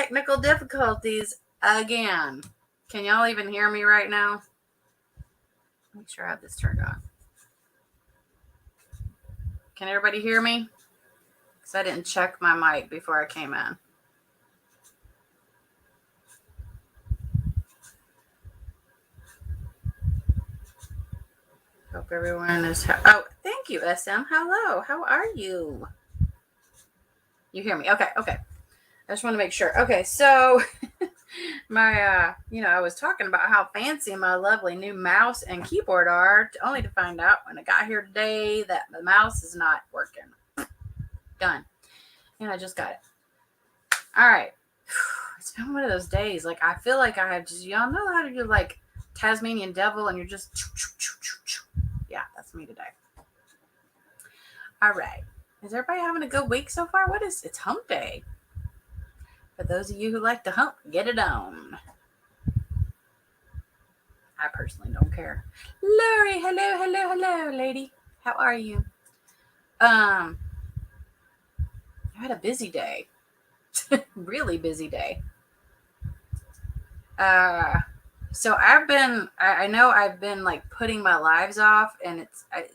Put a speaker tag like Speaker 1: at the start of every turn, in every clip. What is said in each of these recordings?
Speaker 1: technical difficulties again. Can y'all even hear me right now? Make sure I have this turned on. Can everybody hear me? Because I didn't check my mic before I came in. Hope everyone is... Oh, thank you, SM. Hello. How are you? You hear me? Okay. I just want to make sure. Okay, so I was talking about how fancy my lovely new mouse and keyboard are, only to find out when I got here today that the mouse is not working. Done. And I just got it. All right. It's been one of those days. Like, I feel like I have just... Y'all know how to do, like, Tasmanian devil, and you're just... Yeah, that's me today. All right. Is everybody having a good week so far? It's hump day. For those of you who like to hump, get it on. I personally don't care. Lori, hello, lady. How are you? I had a busy day. Really busy day. So I know I've been like putting my lives off, and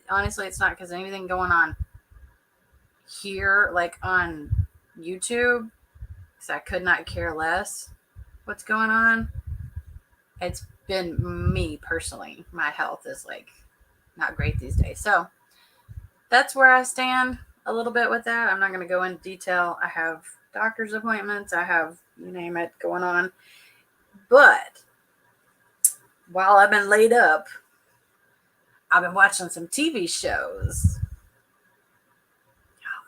Speaker 1: honestly, it's not because of anything going on here, like on YouTube, because I could not care less what's going on. It's been me personally. My health is like not great these days. So that's where I stand a little bit with that. I'm not going to go into detail. I have doctor's appointments. I have, you name it, going on. But while I've been laid up, I've been watching some TV shows.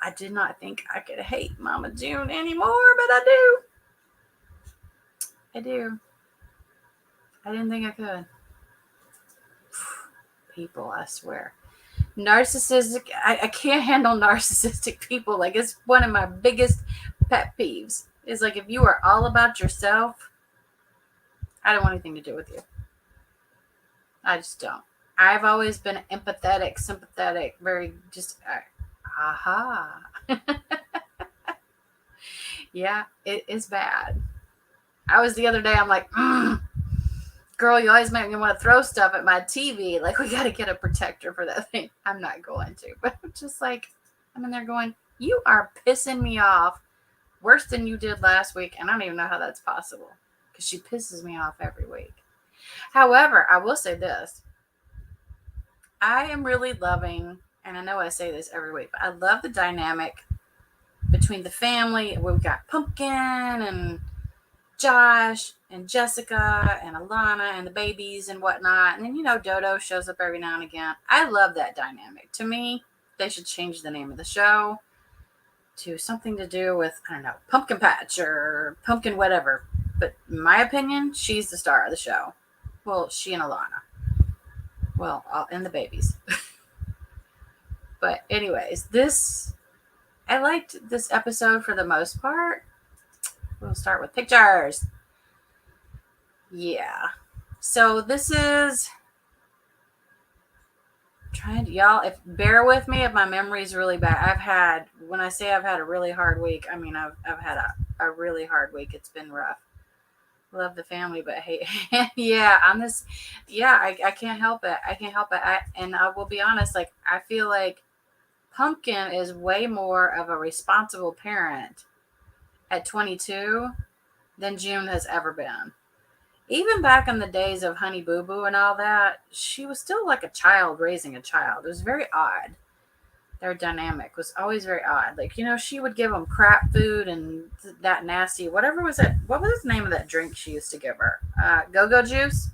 Speaker 1: I did not think I could hate Mama June anymore, but I do. I didn't think I could. People, I swear. Narcissistic. I can't handle narcissistic people. Like, it's one of my biggest pet peeves. It's like, if you are all about yourself, I don't want anything to do with you. I just don't. I've always been empathetic, sympathetic, very just, aha. Yeah, it is bad. I was the other day, I'm like, girl, you always make me want to throw stuff at my TV. Like, we got to get a protector for that thing. I'm not going to, but I'm just like, I'm in there going, you are pissing me off worse than you did last week. And I don't even know how that's possible, because she pisses me off every week. However, I will say this. I am really loving, and I know I say this every week, but I love the dynamic between the family. We've got Pumpkin and Josh and Jessica and Alana and the babies and whatnot. And then, Dodo shows up every now and again. I love that dynamic. To me, they should change the name of the show to something to do with, I don't know, Pumpkin Patch or Pumpkin whatever. But in my opinion, she's the star of the show. Well, she and Alana. Well, and the babies. But anyways, I liked this episode for the most part. We'll start with pictures. Yeah. So this is y'all, bear with me if my memory is really bad. When I say I've had a really hard week, I mean, I've had a really hard week. It's been rough. Love the family, but hey, yeah, I can't help it. And I will be honest, like, I feel like Pumpkin is way more of a responsible parent at 22 than June has ever been. Even back in the days of honeybooboo and all that, she was still like a child raising a child. It was very odd. Their dynamic was always very odd. Like, she would give them crap food and that nasty, whatever was it? What was the name of that drink she used to give her? Go-go juice?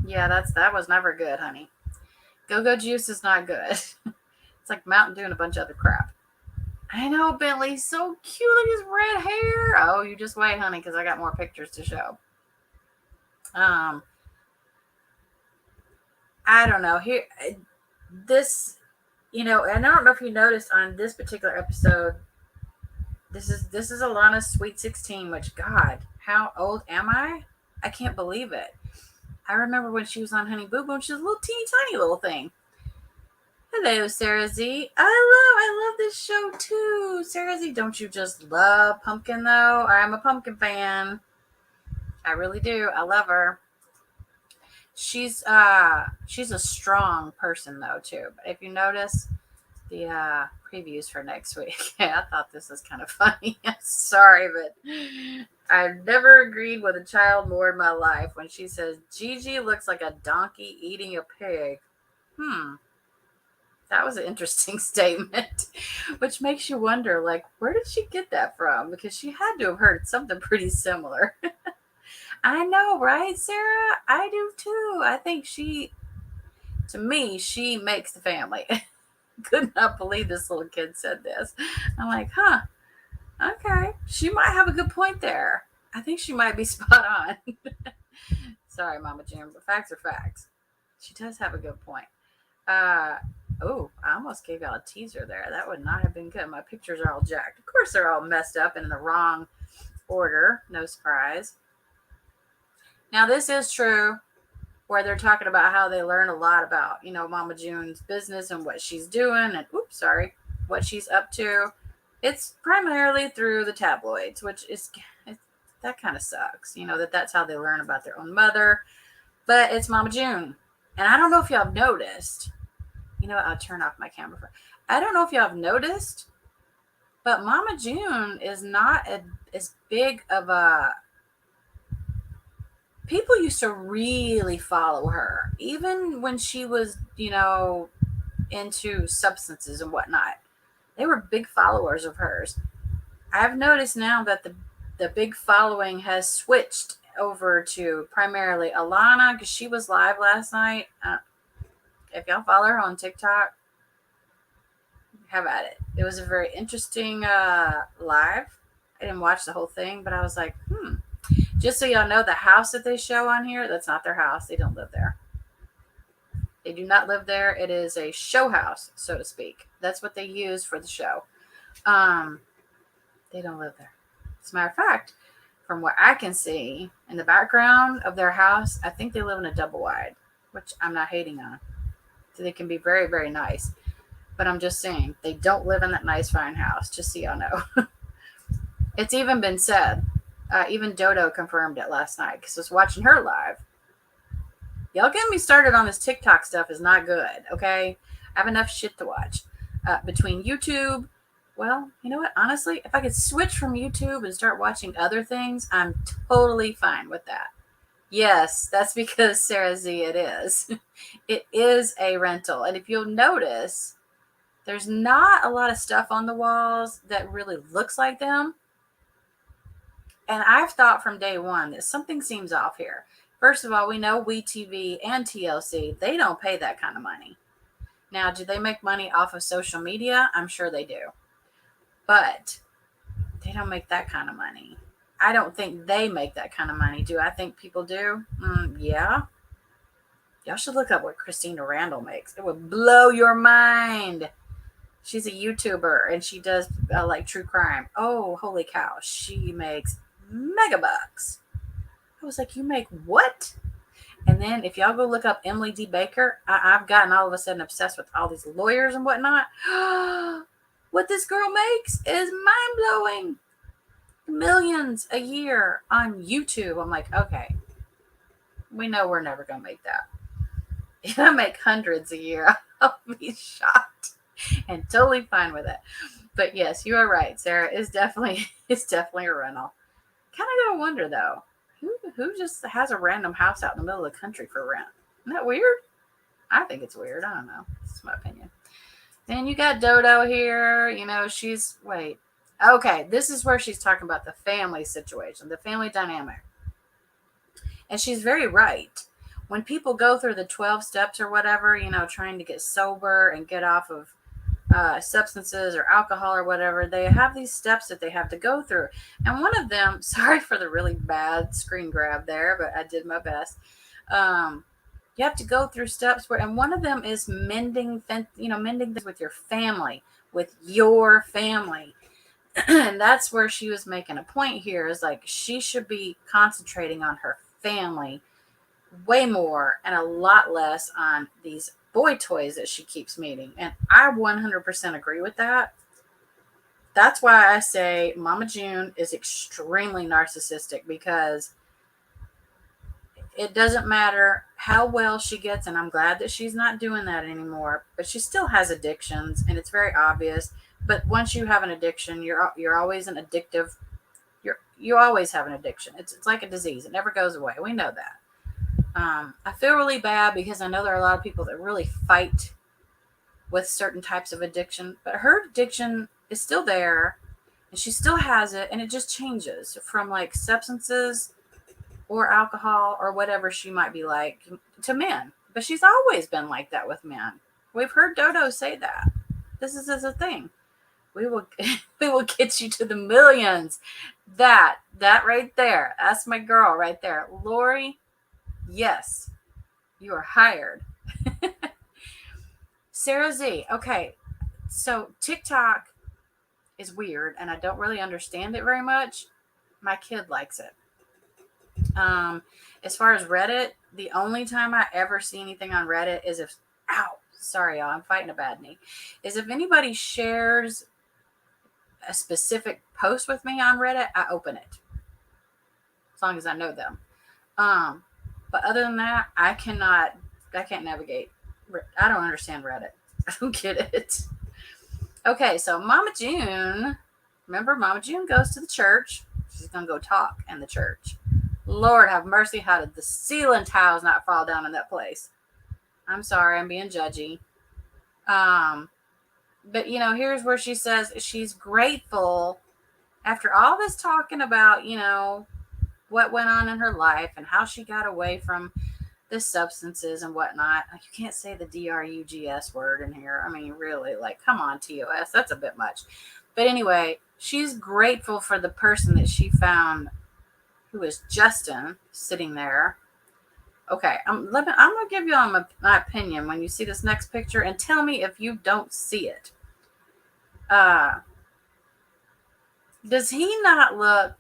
Speaker 1: Yeah, that was never good, honey. Go-go juice is not good. It's like Mountain Dew and a bunch of other crap. I know, Bentley's so cute with his red hair. Oh, you just wait, honey, because I got more pictures to show. I don't know. Here, this... and I don't know if you noticed on this particular episode, this is Alana's Sweet 16, which, God, how old am I? I can't believe it. I remember when she was on honeybooboo, and she was a little teeny tiny little thing. Hello, Sarah Z. I love this show too. Sarah Z, don't you just love Pumpkin though? I'm a Pumpkin fan. I really do. I love her. She's a strong person though too. But if you notice the previews for next week, I thought this was kind of funny. Sorry, but I've never agreed with a child more in my life when she says Gigi looks like a donkey eating a pig. That was an interesting statement, which makes you wonder, like, where did she get that from? Because she had to have heard something pretty similar. I know, right, Sarah? I do too. I think to me, she makes the family. Could not believe this little kid said this. I'm like, huh, okay. She might have a good point there. I think she might be spot on. Sorry, Mama Jim, but facts are facts. She does have a good point. Uh, oh, I almost gave y'all a teaser there. That would not have been good. My pictures are all jacked. Of course, they're all messed up and in the wrong order. No surprise. Now, this is true where they're talking about how they learn a lot about, Mama June's business and what she's doing and, what she's up to. It's primarily through the tabloids, which is, that kind of sucks, that's how they learn about their own mother. But it's Mama June. And I don't know if y'all have noticed. I'll turn off my camera. I don't know if y'all have noticed, but Mama June is not as big of a... People used to really follow her, even when she was, into substances and whatnot. They were big followers of hers. I've noticed now that the big following has switched over to primarily Alana, because she was live last night. If y'all follow her on TikTok, have at it. It was a very interesting live. I didn't watch the whole thing, but I was like, Just so y'all know, the house that they show on here, that's not their house. They don't live there. They do not live there. It is a show house, so to speak. That's what they use for the show. They don't live there. As a matter of fact, from what I can see in the background of their house, I think they live in a double wide, which I'm not hating on. So they can be very, very nice. But I'm just saying, they don't live in that nice, fine house, just so y'all know. It's even been said. Even Dodo confirmed it last night because I was watching her live. Y'all getting me started on this TikTok stuff is not good, okay? I have enough shit to watch. Between YouTube, well, you know what? Honestly, if I could switch from YouTube and start watching other things, I'm totally fine with that. Yes, that's because Sarah Z, it is. It is a rental. And if you'll notice, there's not a lot of stuff on the walls that really looks like them. And I've thought from day one that something seems off here. First of all, we know WeTV and TLC, they don't pay that kind of money. Now, do they make money off of social media? I'm sure they do. But they don't make that kind of money. I don't think they make that kind of money. Do I think people do? Yeah. Y'all should look up what Christina Randall makes. It would blow your mind. She's a YouTuber and she does like true crime. Oh, holy cow. She makes mega bucks. I was like, you make what? And then if y'all go look up Emily D. Baker, I've gotten all of a sudden obsessed with all these lawyers and whatnot. What this girl makes is mind-blowing. Millions a year on YouTube. I'm like, okay, we know we're never going to make that. If I make hundreds a year, I'll be shocked and totally fine with it. But yes, you are right, Sarah. It's definitely a rental. Kind of gotta wonder though, who just has a random house out in the middle of the country for rent? Isn't that weird? I think it's weird. I don't know. It's my opinion. Then you got Dodo here. Okay, this is where she's talking about the family situation, the family dynamic. And she's very right. When people go through the 12 steps or whatever, trying to get sober and get off of substances or alcohol or whatever, they have these steps that they have to go through. And one of them, sorry for the really bad screen grab there, but I did my best. You have to go through steps and one of them is mending things with your family, And that's where she was making a point here, is like she should be concentrating on her family way more and a lot less on these boy toys that she keeps meeting. And I 100% agree with that. That's why I say Mama June is extremely narcissistic, because it doesn't matter how well she gets, and I'm glad that she's not doing that anymore, but she still has addictions, and it's very obvious. But once you have an addiction, you're always an addictive. You always have an addiction. It's like a disease. It never goes away. We know that. I feel really bad because I know there are a lot of people that really fight with certain types of addiction, but her addiction is still there, and she still has it, and it just changes from like substances or alcohol or whatever she might be like to men. But she's always been like that with men. We've heard Dodo say that. This is a thing. We will we will get you to the millions. That right there. That's my girl right there. Lori, yes, you are hired. Sarah Z. Okay. So TikTok is weird and I don't really understand it very much. My kid likes it. As far as Reddit, the only time I ever see anything on Reddit is if, ow, sorry, y'all, I'm fighting a bad knee, is if anybody shares a specific post with me on Reddit, I open it. As long as I know them. But other than that, I can't navigate. I don't understand Reddit. I don't get it. Okay, so Mama June, remember Mama June goes to the church. She's going to go talk in the church. Lord have mercy, how did the ceiling tiles not fall down in that place? I'm sorry, I'm being judgy. But here's where she says she's grateful after all this talking about, what went on in her life and how she got away from the substances and whatnot. You can't say the drugs word in here. I mean, really, like, come on, TOS, that's a bit much. But anyway, she's grateful for the person that she found, who is Justin, sitting there. Okay, I'm going to give you all my opinion when you see this next picture, and tell me if you don't see it. Does he not look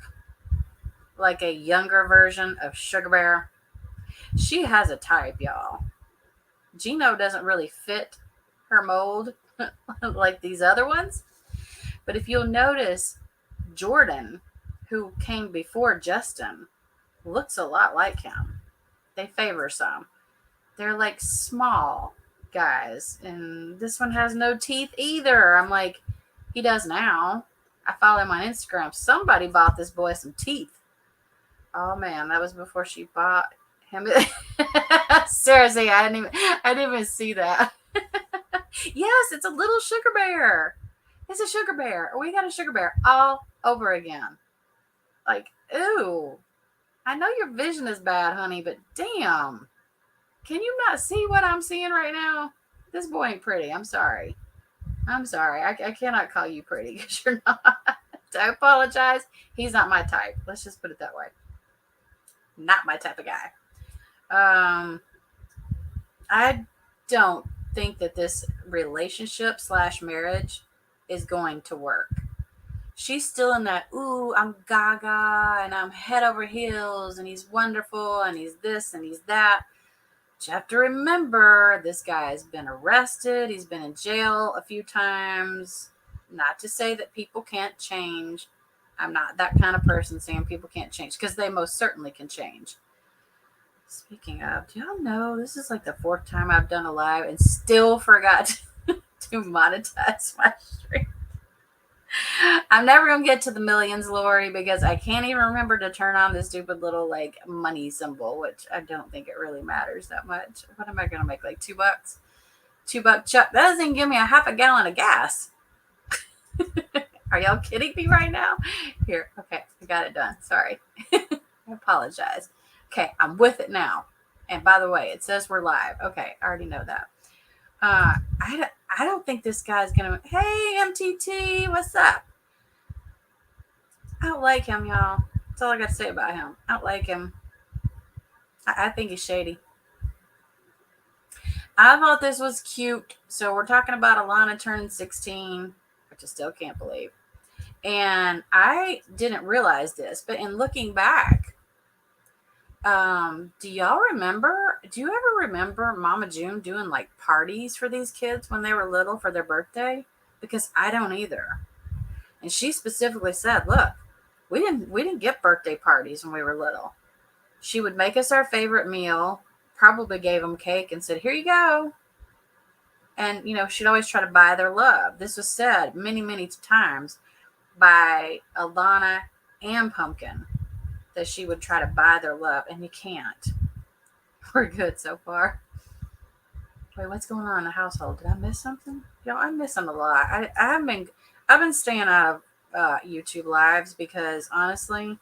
Speaker 1: like a younger version of Sugar Bear? She has a type, y'all. Gino doesn't really fit her mold like these other ones. But if you'll notice, Jordan, who came before Justin, looks a lot like him. They favor some. They're like small guys. And this one has no teeth either. I'm like, he does now. I follow him on Instagram. Somebody bought this boy some teeth. Oh man, that was before she bought him. Seriously, I didn't even see that. Yes, it's a little sugar bear. It's a sugar bear. We got a sugar bear all over again. Like, ooh. I know your vision is bad, honey, but damn. Can you not see what I'm seeing right now? This boy ain't pretty. I'm sorry. I cannot call you pretty because you're not. I apologize. He's not my type. Let's just put it that way. Not my type of guy. I don't think that this relationship / marriage is going to work. She's still in that, ooh, I'm gaga and I'm head over heels and he's wonderful and he's this and he's that. But you have to remember, this guy has been arrested. He's been in jail a few times. Not to say that people can't change. I'm not that kind of person saying people can't change, because they most certainly can change. Speaking of, do y'all know this is like the 4th time I've done a live and still forgot to monetize my stream? I'm never going to get to the millions, Lori, because I can't even remember to turn on this stupid little like money symbol, which I don't think it really matters that much. What am I going to make? Like $2? $2 chuck. That doesn't even give me a half a gallon of gas. Are y'all kidding me right now? Here. Okay. I got it done. Sorry. I apologize. Okay. I'm with it now. And by the way, it says we're live. Okay. I already know that. I don't think this guy's gonna. Hey, MTT, what's up? I don't like him, y'all. That's all I got to say about him. I don't like him. I think he's shady. I thought this was cute. So we're talking about Alana turning 16, which I still can't believe. And I didn't realize this, but in looking back, Do y'all remember? Do you ever remember Mama June doing like parties for these kids when they were little for their birthday? Because I don't either. And she specifically said, "Look, we didn't get birthday parties when we were little. She would make us our favorite meal, probably gave them cake and said, 'Here you go.'" And she'd always try to buy their love. This was said many, many times by Alana and Pumpkin, that she would try to buy their love, and you can't. We're good so far. Wait, what's going on in the household? Did I miss something? I'm missing a lot. I've been staying out of YouTube lives because honestly,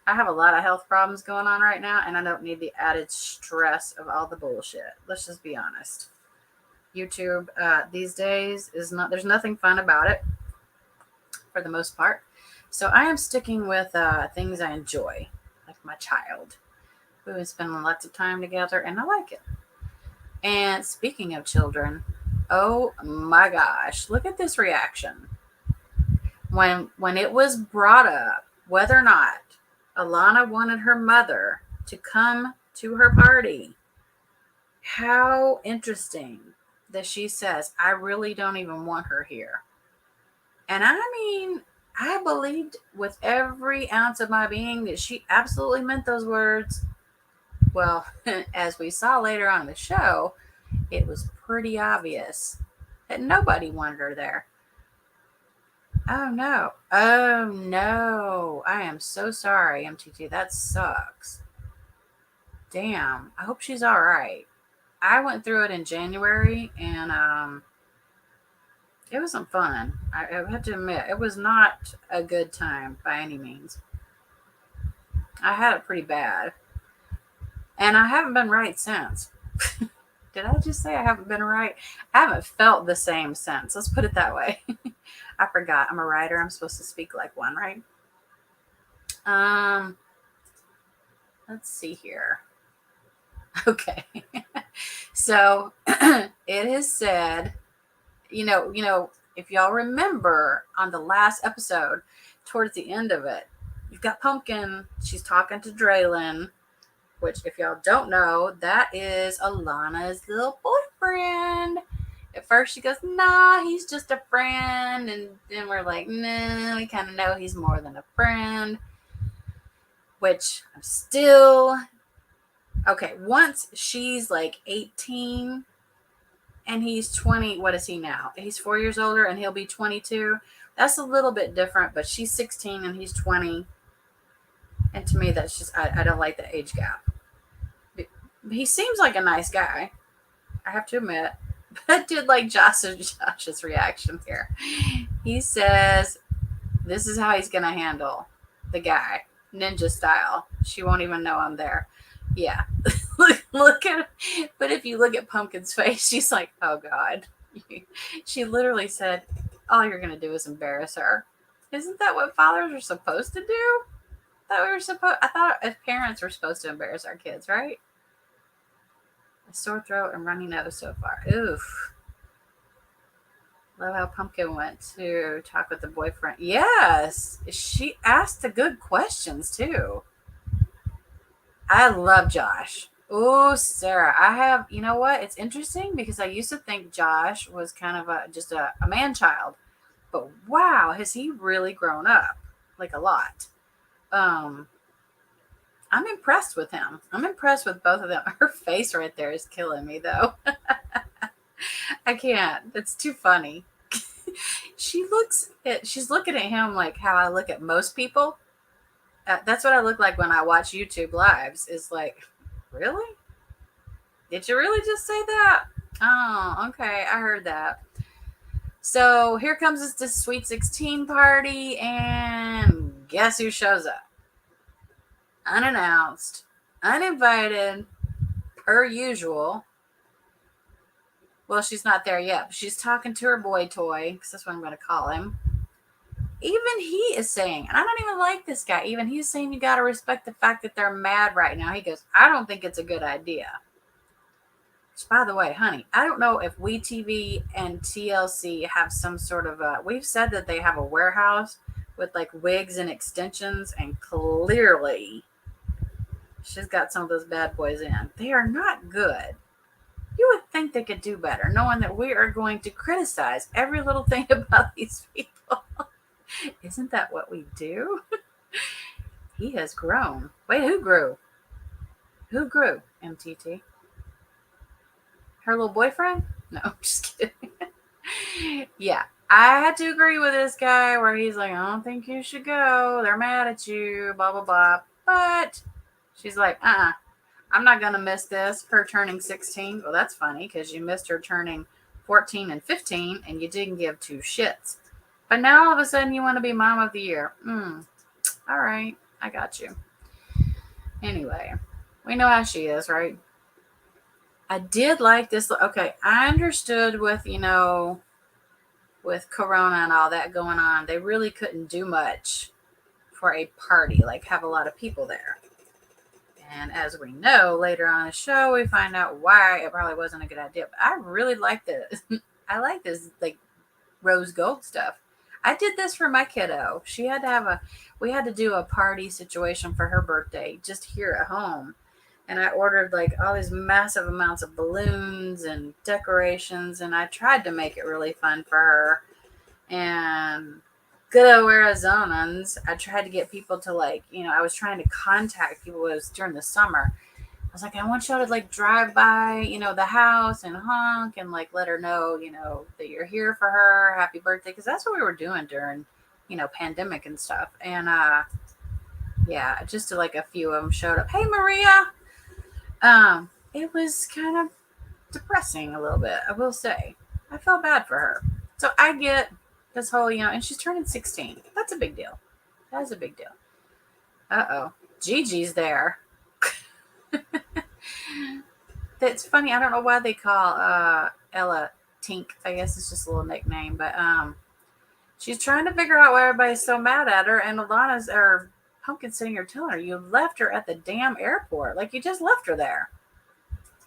Speaker 1: I have a lot of health problems going on right now, and I don't need the added stress of all the bullshit. Let's just be honest. YouTube these days is not. There's nothing fun about it for the most part. So I am sticking with things I enjoy, like my child. We've been spending lots of time together, and I like it. And speaking of children, oh my gosh, look at this reaction. When it was brought up whether or not Alana wanted her mother to come to her party, how interesting that she says, "I really don't even want her here." And I mean, I believed with every ounce of my being that she absolutely meant those words. Well, as we saw later on in the show, it was pretty obvious that nobody wanted her there. Oh no. Oh no. I am so sorry, MTT. That sucks. Damn. I hope she's all right. I went through it in January, and it wasn't fun. I have to admit, it was not a good time by any means. I had it pretty bad. And I haven't been right since. Did I just say I haven't been right? I haven't felt the same since. Let's put it that way. I forgot. I'm a writer. I'm supposed to speak like one, right? Let's see here. Okay. So it is said, if y'all remember on the last episode, towards the end of it, you've got Pumpkin. She's talking to Draylin, which, if y'all don't know, that is Alana's little boyfriend. At first she goes, "Nah, he's just a friend." And then we're like, "Nah, we kind of know he's more than a friend." Which I'm still... Okay, once she's like 18 and he's 20, what is he now? He's 4 years older and he'll be 22. That's a little bit different, but she's 16 and he's 20. And to me, that's just, I don't like the age gap. He seems like a nice guy, I have to admit. But I did like Josh's reaction here. He says, this is how he's going to handle the guy, ninja style. She won't even know I'm there. Yeah. Look at it. But if you look at Pumpkin's face, she's like, oh God. She literally said, all you're going to do is embarrass her. Isn't that what fathers are supposed to do? I thought as parents we're supposed to embarrass our kids, right? A sore throat and runny nose so far. Oof. Love how Pumpkin went to talk with the boyfriend. Yes. She asked the good questions too. I love Josh. Oh, Sarah. You know what? It's interesting because I used to think Josh was kind of just a man child. But wow, has he really grown up? Like a lot. I'm impressed with him. I'm impressed with both of them. Her face right there is killing me though. I can't. It's too funny. She's looking at him like how I look at most people. That's what I look like when I watch YouTube lives. Is like, really? Did you really just say that? Oh, okay. I heard that. So here comes this Sweet 16 party, and guess who shows up? Unannounced, uninvited, per usual. Well, she's not there yet, but she's talking to her boy toy, because that's what I'm going to call him. Even he is saying, and I don't even like this guy, even he's saying you got to respect the fact that they're mad right now. He goes, I don't think it's a good idea. Which, by the way, honey, I don't know if WeTV and TLC have some sort of we've said that they have a warehouse with like wigs and extensions, and clearly She's got some of those bad boys in. They are not good. You would think they could do better, knowing that we are going to criticize every little thing about these people. Isn't that what we do? He has grown. Wait, who grew? Who grew? MTT. Her little boyfriend? No, I'm just kidding. Yeah, I had to agree with this guy where he's like, I don't think you should go. They're mad at you, blah, blah, blah. But she's like, I'm not going to miss this. Her turning 16. Well, that's funny because you missed her turning 14 and 15 and you didn't give two shits. But now all of a sudden you want to be mom of the year. All right, I got you. Anyway, we know how she is, right? I did like this. Okay, I understood with, with Corona and all that going on, they really couldn't do much for a party, like have a lot of people there. And as we know, later on in the show, we find out why it probably wasn't a good idea. But I really like this. I like this, like, rose gold stuff. I did this for my kiddo. We had to do a party situation for her birthday just here at home. And I ordered like all these massive amounts of balloons and decorations. And I tried to make it really fun for her. And good old Arizonans, I tried to get people to I was trying to contact people. It was during the summer. I was like, I want y'all to like drive by, the house and honk and like let her know, that you're here for her. Happy birthday. Cause that's what we were doing during, pandemic and stuff. And, yeah, just like a few of them showed up. Hey, Maria. It was kind of depressing a little bit, I will say. I felt bad for her. So I get this whole, and she's turning 16. That's a big deal. That's a big deal. Uh-oh. Gigi's there. That's funny. I don't know why they call Ella Tink. I guess it's just a little nickname. But she's trying to figure out why everybody's so mad at her. And Alanas, or Pumpkin sitting here telling her, you left her at the damn airport. Like, you just left her there.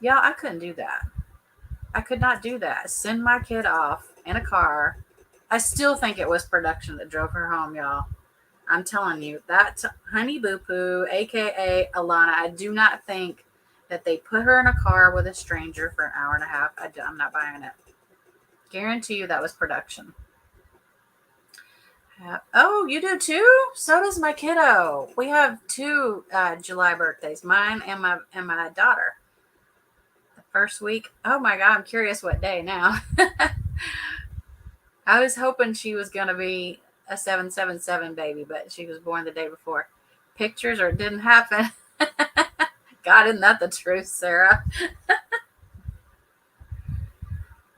Speaker 1: Yeah, I couldn't do that. I could not do that. Send my kid off in a car. I still think it was production that drove her home, y'all. I'm telling you, that honeybooboo, a.k.a. Alana, I do not think that they put her in a car with a stranger for an hour and a half. I'm not buying it. Guarantee you that was production. Oh, you do too? So does my kiddo. We have two July birthdays, mine and my daughter. The first week. Oh my God, I'm curious what day now. I was hoping she was going to be a 777 baby, but she was born the day before. Pictures, or it didn't happen. God, isn't that the truth, Sarah?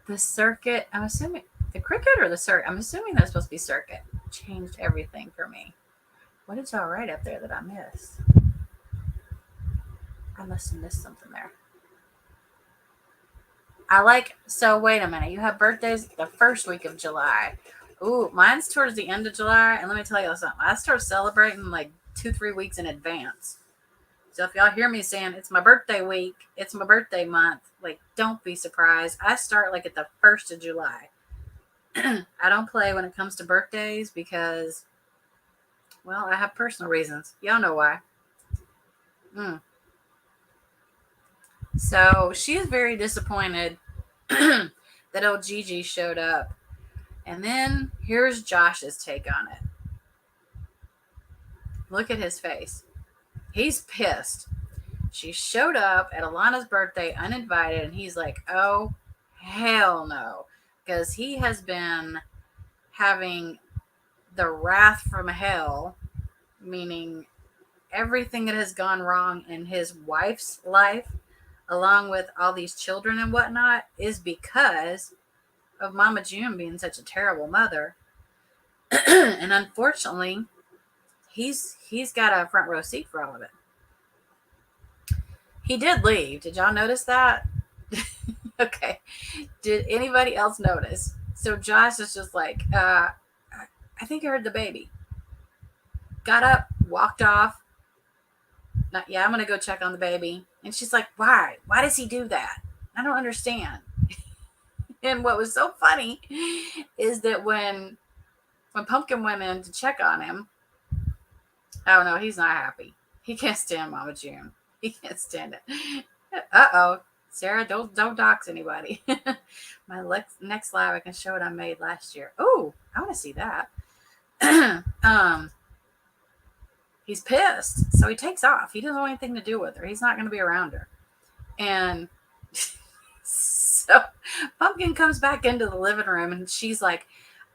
Speaker 1: The circuit, I'm assuming, the cricket or the circuit? I'm assuming that's supposed to be circuit. Changed everything for me. What did y'all write up there that I missed? I must have missed something there. So wait a minute. You have birthdays the first week of July. Ooh, mine's towards the end of July. And let me tell you something. I start celebrating like 2-3 weeks in advance. So if y'all hear me saying it's my birthday week, it's my birthday month, like, don't be surprised. I start like at the 1st of July. I don't play when it comes to birthdays because, well, I have personal reasons. Y'all know why. So she is very disappointed that old Gigi showed up. And then here's Josh's take on it. Look at his face. He's pissed. She showed up at Alana's birthday uninvited, and he's like, oh, hell no. Because he has been having the wrath from hell, meaning everything that has gone wrong in his wife's life, along with all these children and whatnot, is because of Mama June being such a terrible mother. And unfortunately, he's got a front row seat for all of it. He did leave. Did y'all notice that? Okay. Did anybody else notice? So Josh is just like, I think I heard the baby. Got up, walked off. I'm going to go check on the baby. And she's like, why? Why does he do that? I don't understand. And what was so funny is that when Pumpkin went in to check on him, oh no, he's not happy. He can't stand Mama June. He can't stand it. Uh-oh. Sarah, don't dox anybody. My next live, I can show what I made last year. Oh, I want to see that. um, he's pissed, so he takes off. He doesn't want anything to do with her. He's not going to be around her. And so Pumpkin comes back into the living room, and she's like,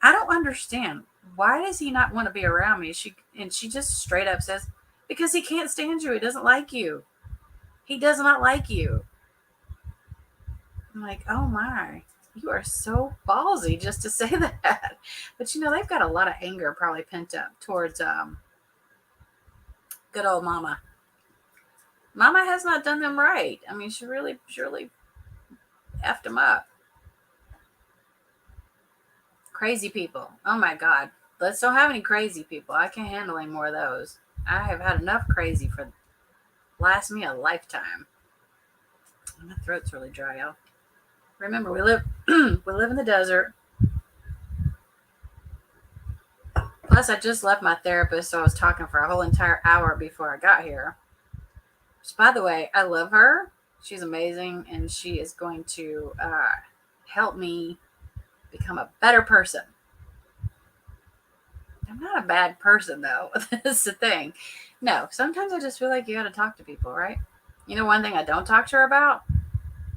Speaker 1: I don't understand. Why does he not want to be around me? She just straight up says, because he can't stand you. He doesn't like you. He does not like you. I'm like, oh my, you are so ballsy just to say that. But they've got a lot of anger probably pent up towards good old Mama. Mama has not done them right. I mean, she really effed them up. Crazy people. Oh my God. Let's don't have any crazy people. I can't handle any more of those. I have had enough crazy for last me a lifetime. My throat's really dry, y'all. Remember, we live in the desert. Plus, I just left my therapist, so I was talking for a whole entire hour before I got here. Which, by the way, I love her. She's amazing, and she is going to help me become a better person. I'm not a bad person, though. That's the thing. No, sometimes I just feel like you got to talk to people, right? One thing I don't talk to her about?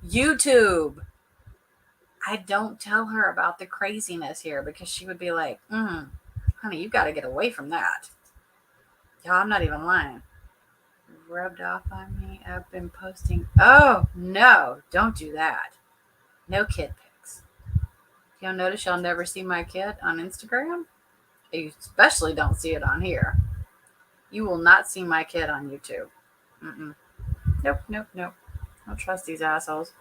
Speaker 1: YouTube. I don't tell her about the craziness here because she would be like, honey, you got to get away from that. Y'all, I'm not even lying. Rubbed off on me. I've been posting. Oh, no, don't do that. No kid pics. You'll notice y'all never see my kid on Instagram. You especially don't see it on here. You will not see my kid on YouTube. Nope. Don't trust these assholes.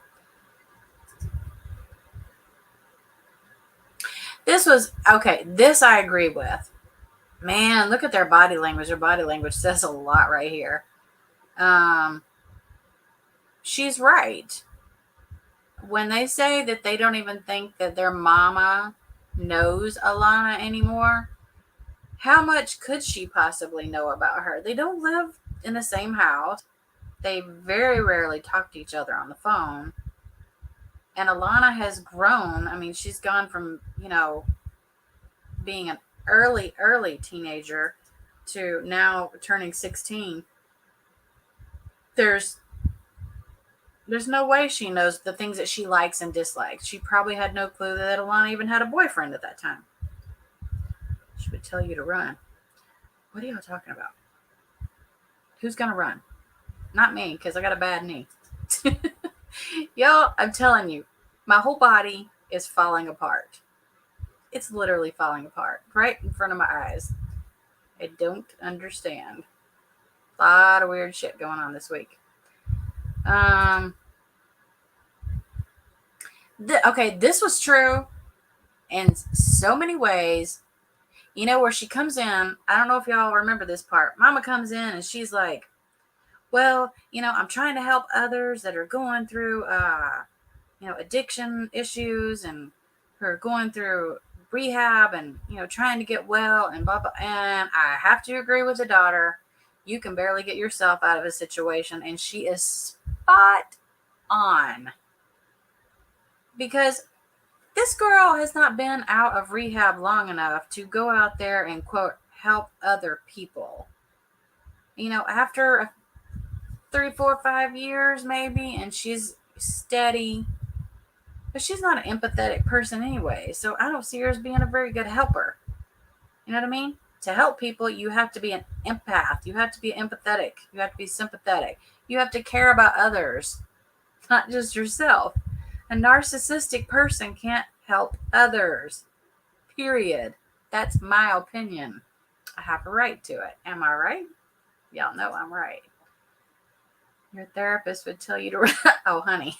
Speaker 1: This was, okay, this I agree with. Man, look at their body language. Their body language says a lot right here. She's right. When they say that they don't even think that their mama knows Alana anymore, how much could she possibly know about her? They don't live in the same house. They very rarely talk to each other on the phone. And Alana has grown. I mean, she's gone from, being an early teenager to now turning 16. There's no way she knows the things that she likes and dislikes. She probably had no clue that Alana even had a boyfriend at that time. She would tell you to run. What are y'all talking about? Who's going to run? Not me, because I got a bad knee. Y'all, I'm telling you, my whole body is falling apart. It's literally falling apart right in front of my eyes. I don't understand. A lot of weird shit going on this week. Okay, this was true in so many ways. Where she comes in, I don't know if y'all remember this part. Mama comes in and she's like, well, I'm trying to help others that are going through, addiction issues and who are going through rehab and, trying to get well and blah, blah. And I have to agree with the daughter. You can barely get yourself out of a situation. And she is spot on. Because this girl has not been out of rehab long enough to go out there and, quote, help other people. After 3, 4, 5 years maybe, and she's steady. But she's not an empathetic person anyway, so I don't see her as being a very good helper. You know what I mean? To help people, you have to be an empath. You have to be empathetic. You have to be sympathetic. You have to care about others, not just yourself. A narcissistic person can't help others. Period. That's my opinion. I have a right to it. Am I right? Y'all know I'm right. Your therapist would tell you to... Oh, honey.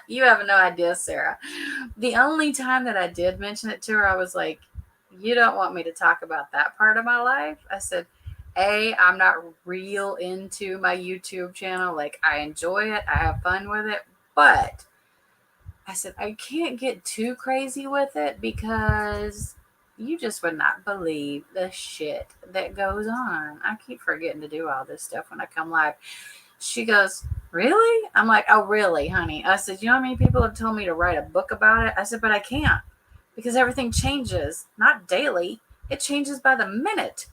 Speaker 1: You have no idea, Sarah. The only time that I did mention it to her, I was like, you don't want me to talk about that part of my life? I said, I'm not real into my YouTube channel. Like, I enjoy it. I have fun with it. But I said, I can't get too crazy with it because you just would not believe the shit that goes on. I keep forgetting to do all this stuff when I come live. She goes, really? I'm like, oh, really, honey? I said, you know how many people have told me to write a book about it? I said, but I can't because everything changes, not daily. It changes by the minute.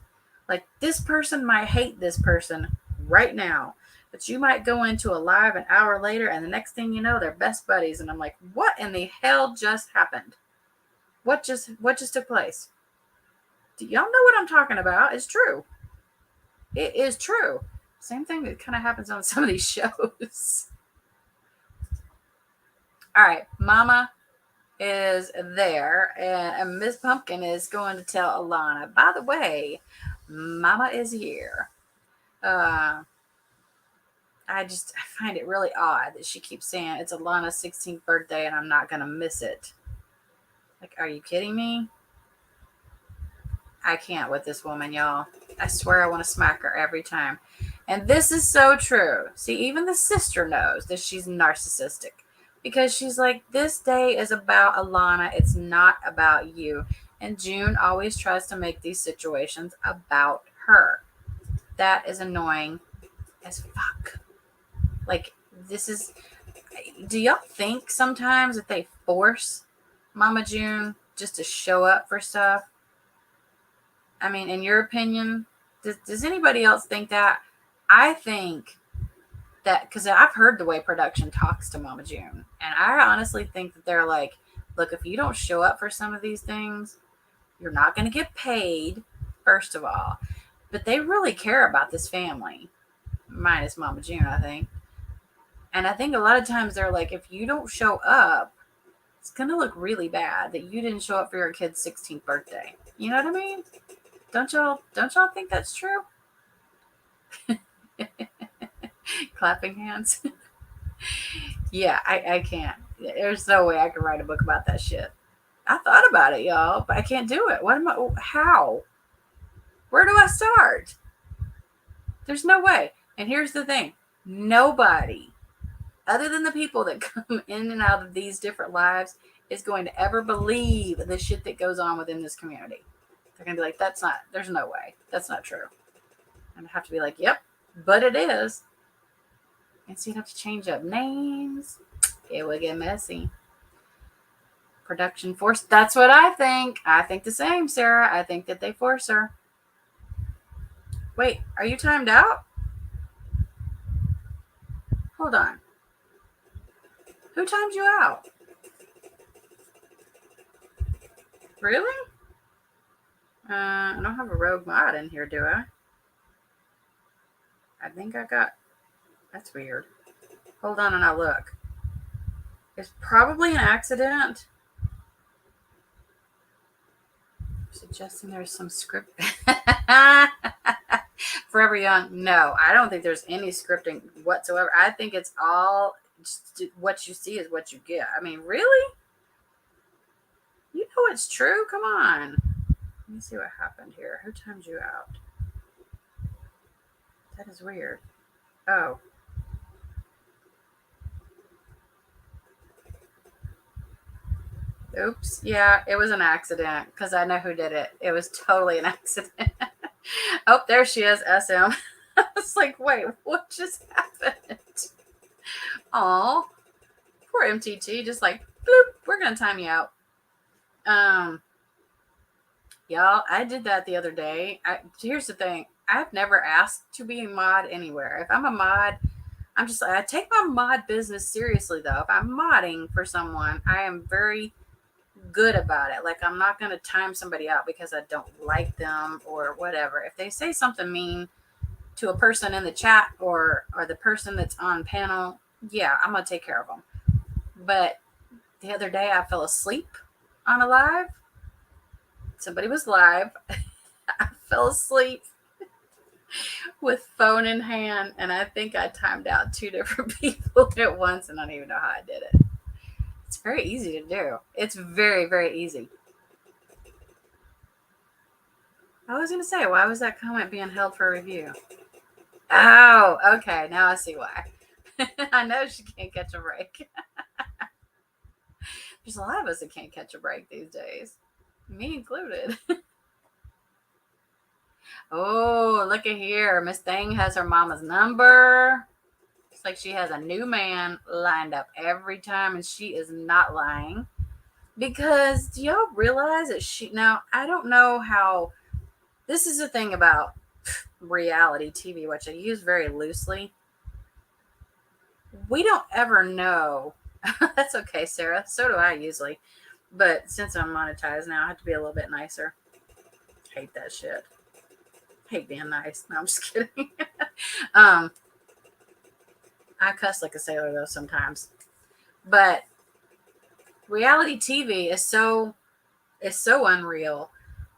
Speaker 1: Like this person might hate this person right now, but you might go into a live an hour later and the next thing you know, they're best buddies. And I'm like, what in the hell just happened? What just took place? Do y'all know what I'm talking about? It's true. It is true. Same thing that kind of happens on some of these shows. All right, Mama is there, and Miss Pumpkin is going to tell Alana, by the way, Mama is here. I find it really odd that she keeps saying it's Alana's 16th birthday and I'm not going to miss it. Like, are you kidding me? I can't with this woman, y'all. I swear I want to smack her every time. And this is so true. See, even the sister knows that she's narcissistic because she's like, this day is about Alana. It's not about you. And June always tries to make these situations about her. That is annoying as fuck. Like, this is... Do y'all think sometimes that they force Mama June just to show up for stuff? I mean, in your opinion, does anybody else think that? I think that, because I've heard the way production talks to Mama June, and I honestly think that they're like, look, if you don't show up for some of these things, you're not going to get paid, first of all. But they really care about this family, minus Mama June, I think. And I think a lot of times they're like, if you don't show up, it's going to look really bad that you didn't show up for your kid's 16th birthday. You know what I mean? Don't y'all think that's true? Clapping hands. Yeah, I can't. There's no way I could write a book about that shit. I thought about it, y'all, but I can't do it. How? Where do I start? There's no way. And here's the thing. Nobody, other than the people that come in and out of these different lives, is going to ever believe the shit that goes on within this community. They're going to be like, there's no way. That's not true. And I have to be like, yep, but it is. And so you have to change up names. It would get messy. Production force. That's what I think. I think the same, Sarah. I think that they force her. Wait, are you timed out? Hold on. Who timed you out? Really? I don't have a rogue mod in here, do I? I think I got... That's weird. Hold on and I'll look. It's probably an accident. Suggesting there's some script. Forever Young. No, I don't think there's any scripting whatsoever. I think it's all just what you see is what you get. I mean, really? You know it's true? Come on. Let me see what happened here. Who timed you out? That is weird. Oh. Oops. Yeah, it was an accident because I know who did it. It was totally an accident. Oh, there she is, SM. I was like, wait, what just happened? Aw. Poor MTT. Just like, boop, we're going to time you out. Y'all, I did that the other day. Here's the thing. I've never asked to be a mod anywhere. If I'm a mod, I take my mod business seriously, though. If I'm modding for someone, I am very good about it. Like, I'm not going to time somebody out because I don't like them or whatever. If they say something mean to a person in the chat or the person that's on panel, yeah, I'm going to take care of them. But the other day I fell asleep on a live. Somebody was live. I fell asleep with phone in hand, and I think I timed out 2 different people at once, and I don't even know how I did it. It's very easy to do. It's very, very easy. I was going to say, why was that comment being held for review? Oh, okay. Now I see why. I know she can't catch a break. There's a lot of us that can't catch a break these days. Me included. Oh, look at here. Miss Thing has her mama's number. It's like she has a new man lined up every time, and she is not lying. Because do y'all realize that now, I don't know how, this is the thing about reality TV, which I use very loosely. We don't ever know. That's okay, Sarah. So do I usually. But since I'm monetized now, I have to be a little bit nicer. Hate that shit. Hate being nice. No, I'm just kidding. I cuss like a sailor though sometimes. But reality TV is so unreal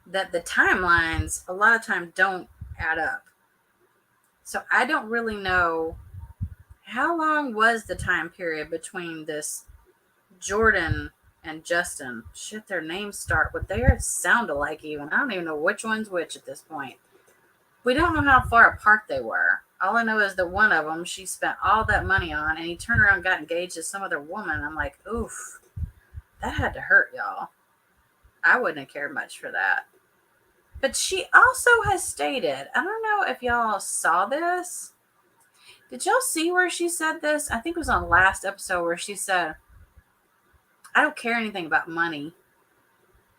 Speaker 1: that the timelines a lot of times don't add up. So I don't really know how long was the time period between this Jordan and Justin. Shit, their names start with, they sound alike even. I don't even know which one's which at this point. We don't know how far apart they were. All I know is that one of them she spent all that money on, and he turned around and got engaged to some other woman. I'm like, oof, that had to hurt, y'all. I wouldn't have cared much for that. But she also has stated, I don't know if y'all saw this. Did y'all see where she said this? I think it was on last episode where she said, I don't care anything about money.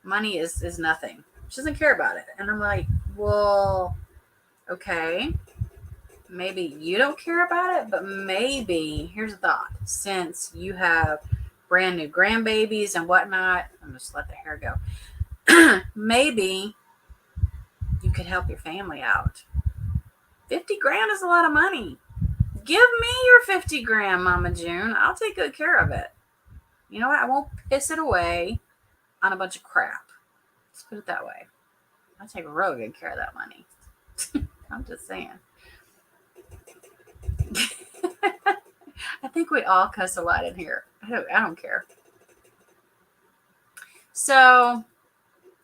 Speaker 1: Money is nothing. She doesn't care about it. And I'm like, well, okay. Maybe you don't care about it, but maybe, here's a thought. Since you have brand new grandbabies and whatnot, I'm just let the hair go. Maybe you could help your family out. 50 grand is a lot of money. Give me your 50 grand, Mama June. I'll take good care of it. You know what? I won't piss it away on a bunch of crap. Let's put it that way. I'll take real good care of that money. I'm just saying. I think we all cuss a lot in here. I don't care. So,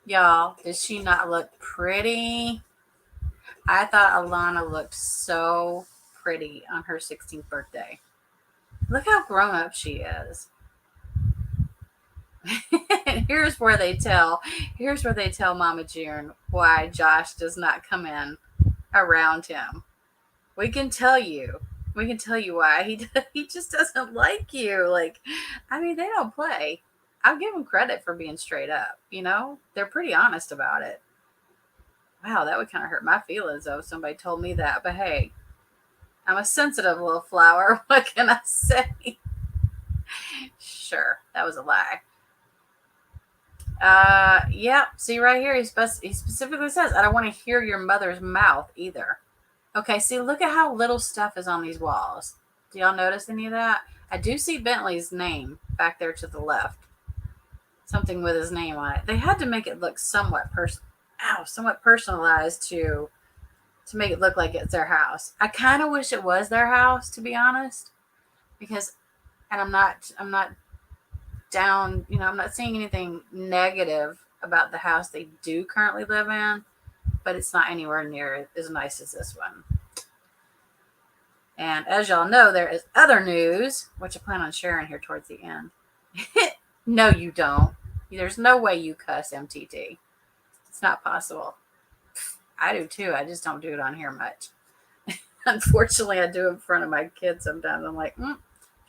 Speaker 1: y'all, did she not look pretty? I thought Alana looked so pretty on her 16th birthday. Look how grown up she is. And here's where they tell Mama June why Josh does not come in around him. We can tell you why. He just doesn't like you. Like, I mean, they don't play. I'll give them credit for being straight up. You know, they're pretty honest about it. Wow, that would kind of hurt my feelings though if somebody told me that. But hey, I'm a sensitive little flower. What can I say? Sure, that was a lie. Yeah, see right here, he specifically says, I don't want to hear your mother's mouth either. Okay, see, look at how little stuff is on these walls. Do y'all notice any of that? I do see Bentley's name back there to the left. Something with his name on it. They had to make it look somewhat personalized to make it look like it's their house. I kind of wish it was their house, to be honest, because, and I'm not down, I'm not seeing anything negative about the house they do currently live in, but it's not anywhere near as nice as this one. And as y'all know, there is other news, which I plan on sharing here towards the end. No, you don't. There's no way you cuss, MTT. It's not possible. I do too. I just don't do it on here much. Unfortunately, I do it in front of my kids sometimes. I'm like,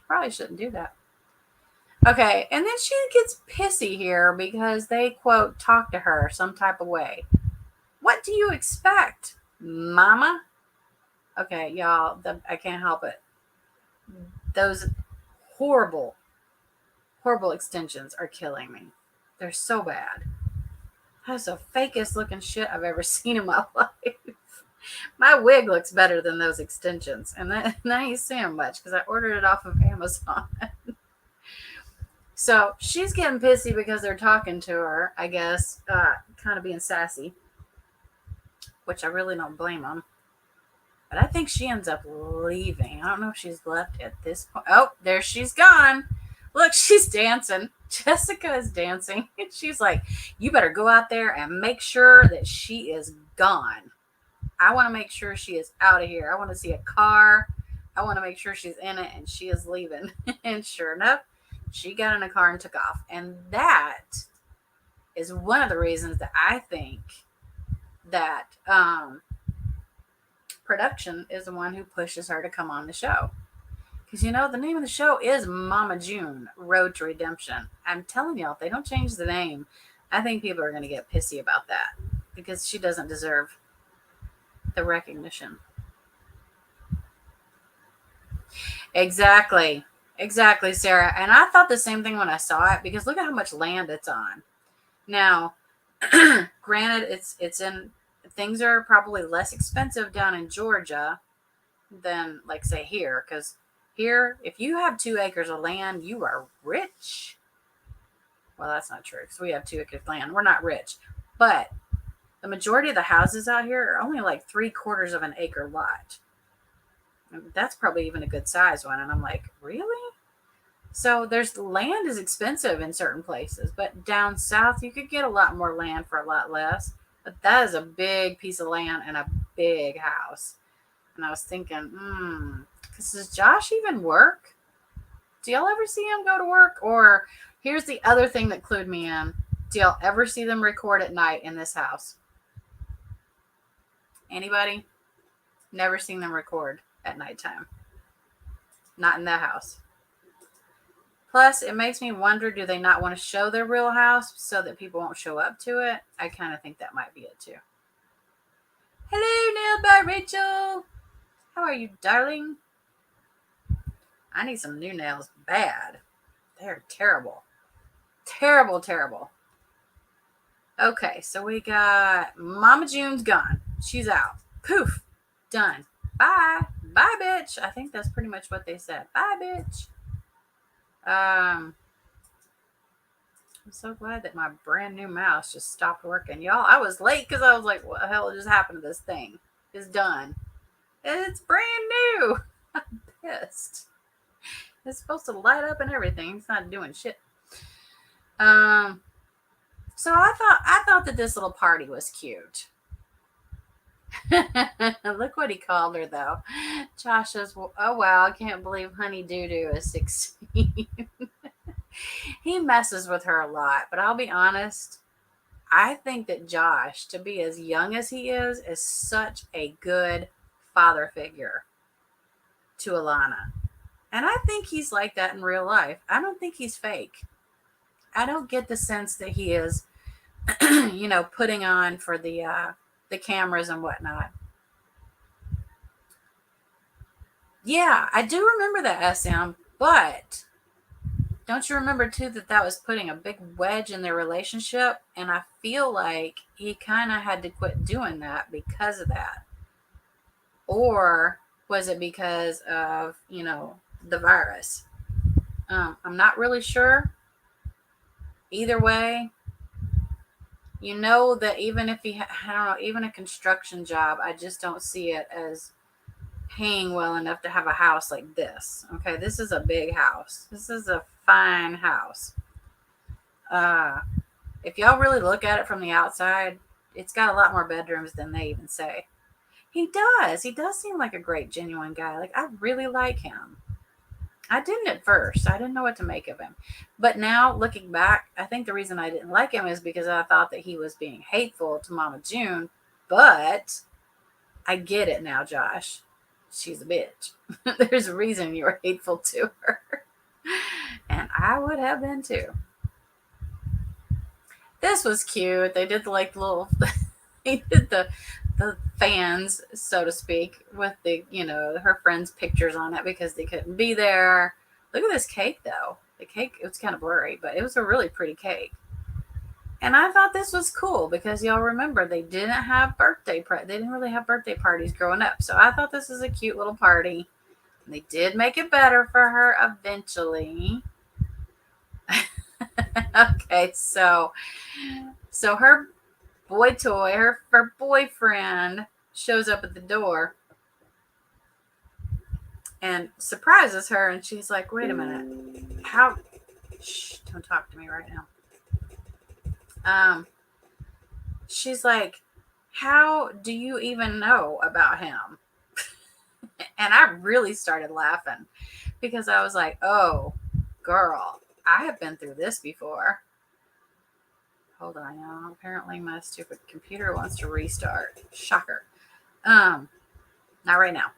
Speaker 1: probably shouldn't do that. Okay, and then she gets pissy here because they, quote, talk to her some type of way. What do you expect, mama? Okay, y'all, I can't help it. Those horrible extensions are killing me. They're so bad. That's the fakest looking shit I've ever seen in my life. My wig looks better than those extensions. And then I ain't seeing them much because I ordered it off of Amazon. So she's getting pissy because they're talking to her, I guess, kind of being sassy, which I really don't blame them. But I think she ends up leaving. I don't know if she's left at this point. Oh, there she's gone. Look, she's dancing. Jessica is dancing. And she's like, you better go out there and make sure that she is gone. I want to make sure she is out of here. I want to see a car. I want to make sure she's in it and she is leaving. And sure enough, she got in a car and took off. And that is one of the reasons that I think that production is the one who pushes her to come on the show. Because the name of the show is Mama June, Road to Redemption. I'm telling y'all, if they don't change the name, I think people are going to get pissy about that because she doesn't deserve the recognition. Exactly. Exactly, Sarah. And I thought the same thing when I saw it because look at how much land it's on. Now, granted, it's in things are probably less expensive down in Georgia than like say here, because here, if you have 2 acres of land, you are rich. Well, that's not true because we have 2 acres of land. We're not rich, but the majority of the houses out here are only like 3/4 of an acre lot. And that's probably even a good size one. And I'm like, really? So there's land is expensive in certain places, but down south you could get a lot more land for a lot less. But that is a big piece of land and a big house. And I was thinking, does Josh even work? Do y'all ever see him go to work? Or here's the other thing that clued me in. Do y'all ever see them record at night in this house? Anybody? Never seen them record at nighttime. Not in that house. Plus, it makes me wonder, do they not want to show their real house so that people won't show up to it? I kind of think that might be it too. Hello, Nail by Rachel. How are you, darling? I need some new nails bad. They're terrible. Terrible, terrible. Okay, so we got Mama June's gone. She's out. Poof. Done. Bye. Bye, bitch. I think that's pretty much what they said. Bye, bitch. I'm so glad that my brand new mouse just stopped working. Y'all, I was late because I was like, what the hell just happened to this thing? It's done. It's brand new. I'm pissed. It's supposed to light up and everything. It's not doing shit. So I thought that this little party was cute. Look what he called her though. Josh says, oh wow, I can't believe Honey Doo Doo is 16. He messes with her a lot, but I'll be honest, I think that Josh, to be as young as he is such a good father figure to Alana. And I think he's like that in real life. I don't think he's fake. I don't get the sense that he is, putting on for the cameras and whatnot. Yeah, I do remember that SM, but don't you remember too that was putting a big wedge in their relationship? And I feel like he kind of had to quit doing that because of that. Or was it because of, the virus? I'm not really sure. Either way, that even if I don't know, even a construction job, I just don't see it as paying well enough to have a house like this. Okay, this is a big house. This is a fine house. If y'all really look at it from the outside, it's got a lot more bedrooms than they even say. He does. He does seem like a great, genuine guy. Like, I really like him. I didn't at first. I didn't know what to make of him. But now, looking back, I think the reason I didn't like him is because I thought that he was being hateful to Mama June. But I get it now, Josh. She's a bitch. There's a reason you were hateful to her. And I would have been too. This was cute. They did they did the fans, so to speak, with the, her friends' pictures on it because they couldn't be there. Look at this cake though. The cake, it was kind of blurry, but it was a really pretty cake. And I thought this was cool because y'all remember they didn't have they didn't really have birthday parties growing up. So I thought this was a cute little party. And they did make it better for her eventually. Okay, so her boy toy, her boyfriend shows up at the door and surprises her, and she's like, wait a minute, how, shh, don't talk to me right now. She's like, how do you even know about him? And I really started laughing because I was like, oh, girl, I have been through this before. Hold on, y'all. Apparently my stupid computer wants to restart. Shocker. Not right now.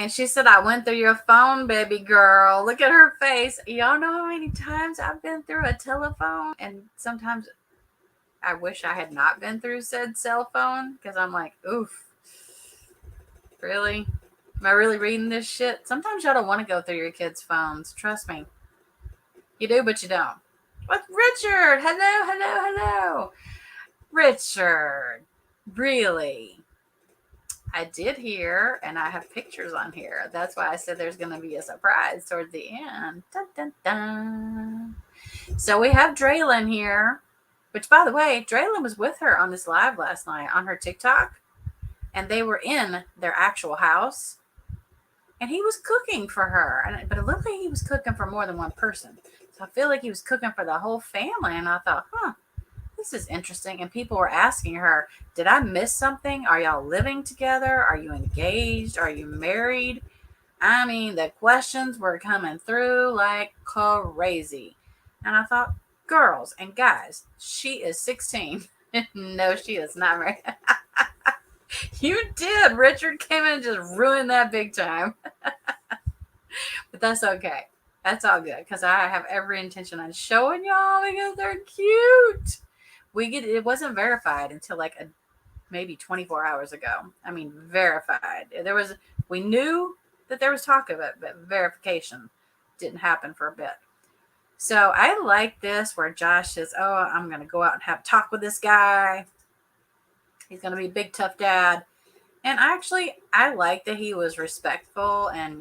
Speaker 1: And she said, I went through your phone, baby girl. Look at her face. Y'all know how many times I've been through a telephone? And sometimes I wish I had not been through said cell phone because I'm like, oof, really? Am I really reading this shit? Sometimes y'all don't want to go through your kids' phones. Trust me. You do, but you don't. What's Richard? Hello, hello, hello. Richard. Really? I did hear, and I have pictures on here. That's why I said there's going to be a surprise towards the end. Dun, dun, dun. So we have Draylin here, which, by the way, Draylin was with her on this live last night on her TikTok, and they were in their actual house, and he was cooking for her. But it looked like he was cooking for more than one person. So I feel like he was cooking for the whole family, and I thought, this is interesting. And people were asking her, did I miss something? Are y'all living together? Are you engaged? Are you married? I mean, the questions were coming through like crazy. And I thought, girls and guys, she is 16. No, she is not married. You did. Richard came in and just ruined that big time. But that's okay. That's all good because I have every intention on showing y'all because they're cute. It wasn't verified until like maybe 24 hours ago. I mean, verified. We knew that there was talk of it, but verification didn't happen for a bit. So I like this where Josh says, I'm going to go out and have a talk with this guy. He's going to be a big, tough dad. And I like that he was respectful and,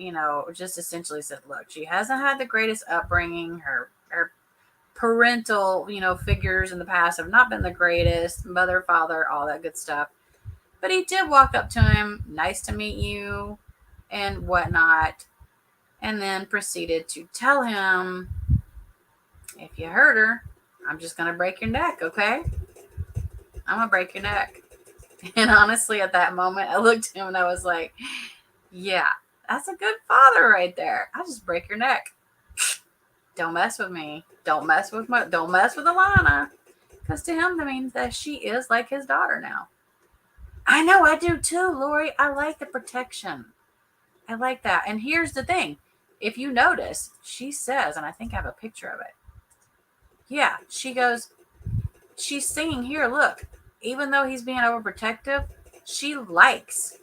Speaker 1: just essentially said, look, she hasn't had the greatest upbringing. Her parental, figures in the past have not been the greatest. Mother, father, all that good stuff. But he did walk up to him, nice to meet you, and whatnot. And then proceeded to tell him, if you hurt her, I'm just going to break your neck, okay? I'm going to break your neck. And honestly, at that moment, I looked at him and I was like, yeah, that's a good father right there. I'll just break your neck. Don't mess with me. Don't mess with Alana. Because to him, that means that she is like his daughter now. I know, I do too, Lori. I like the protection. I like that. And here's the thing. If you notice, she says, and I think I have a picture of it. Yeah, she goes, she's singing here, look, even though he's being overprotective, she likes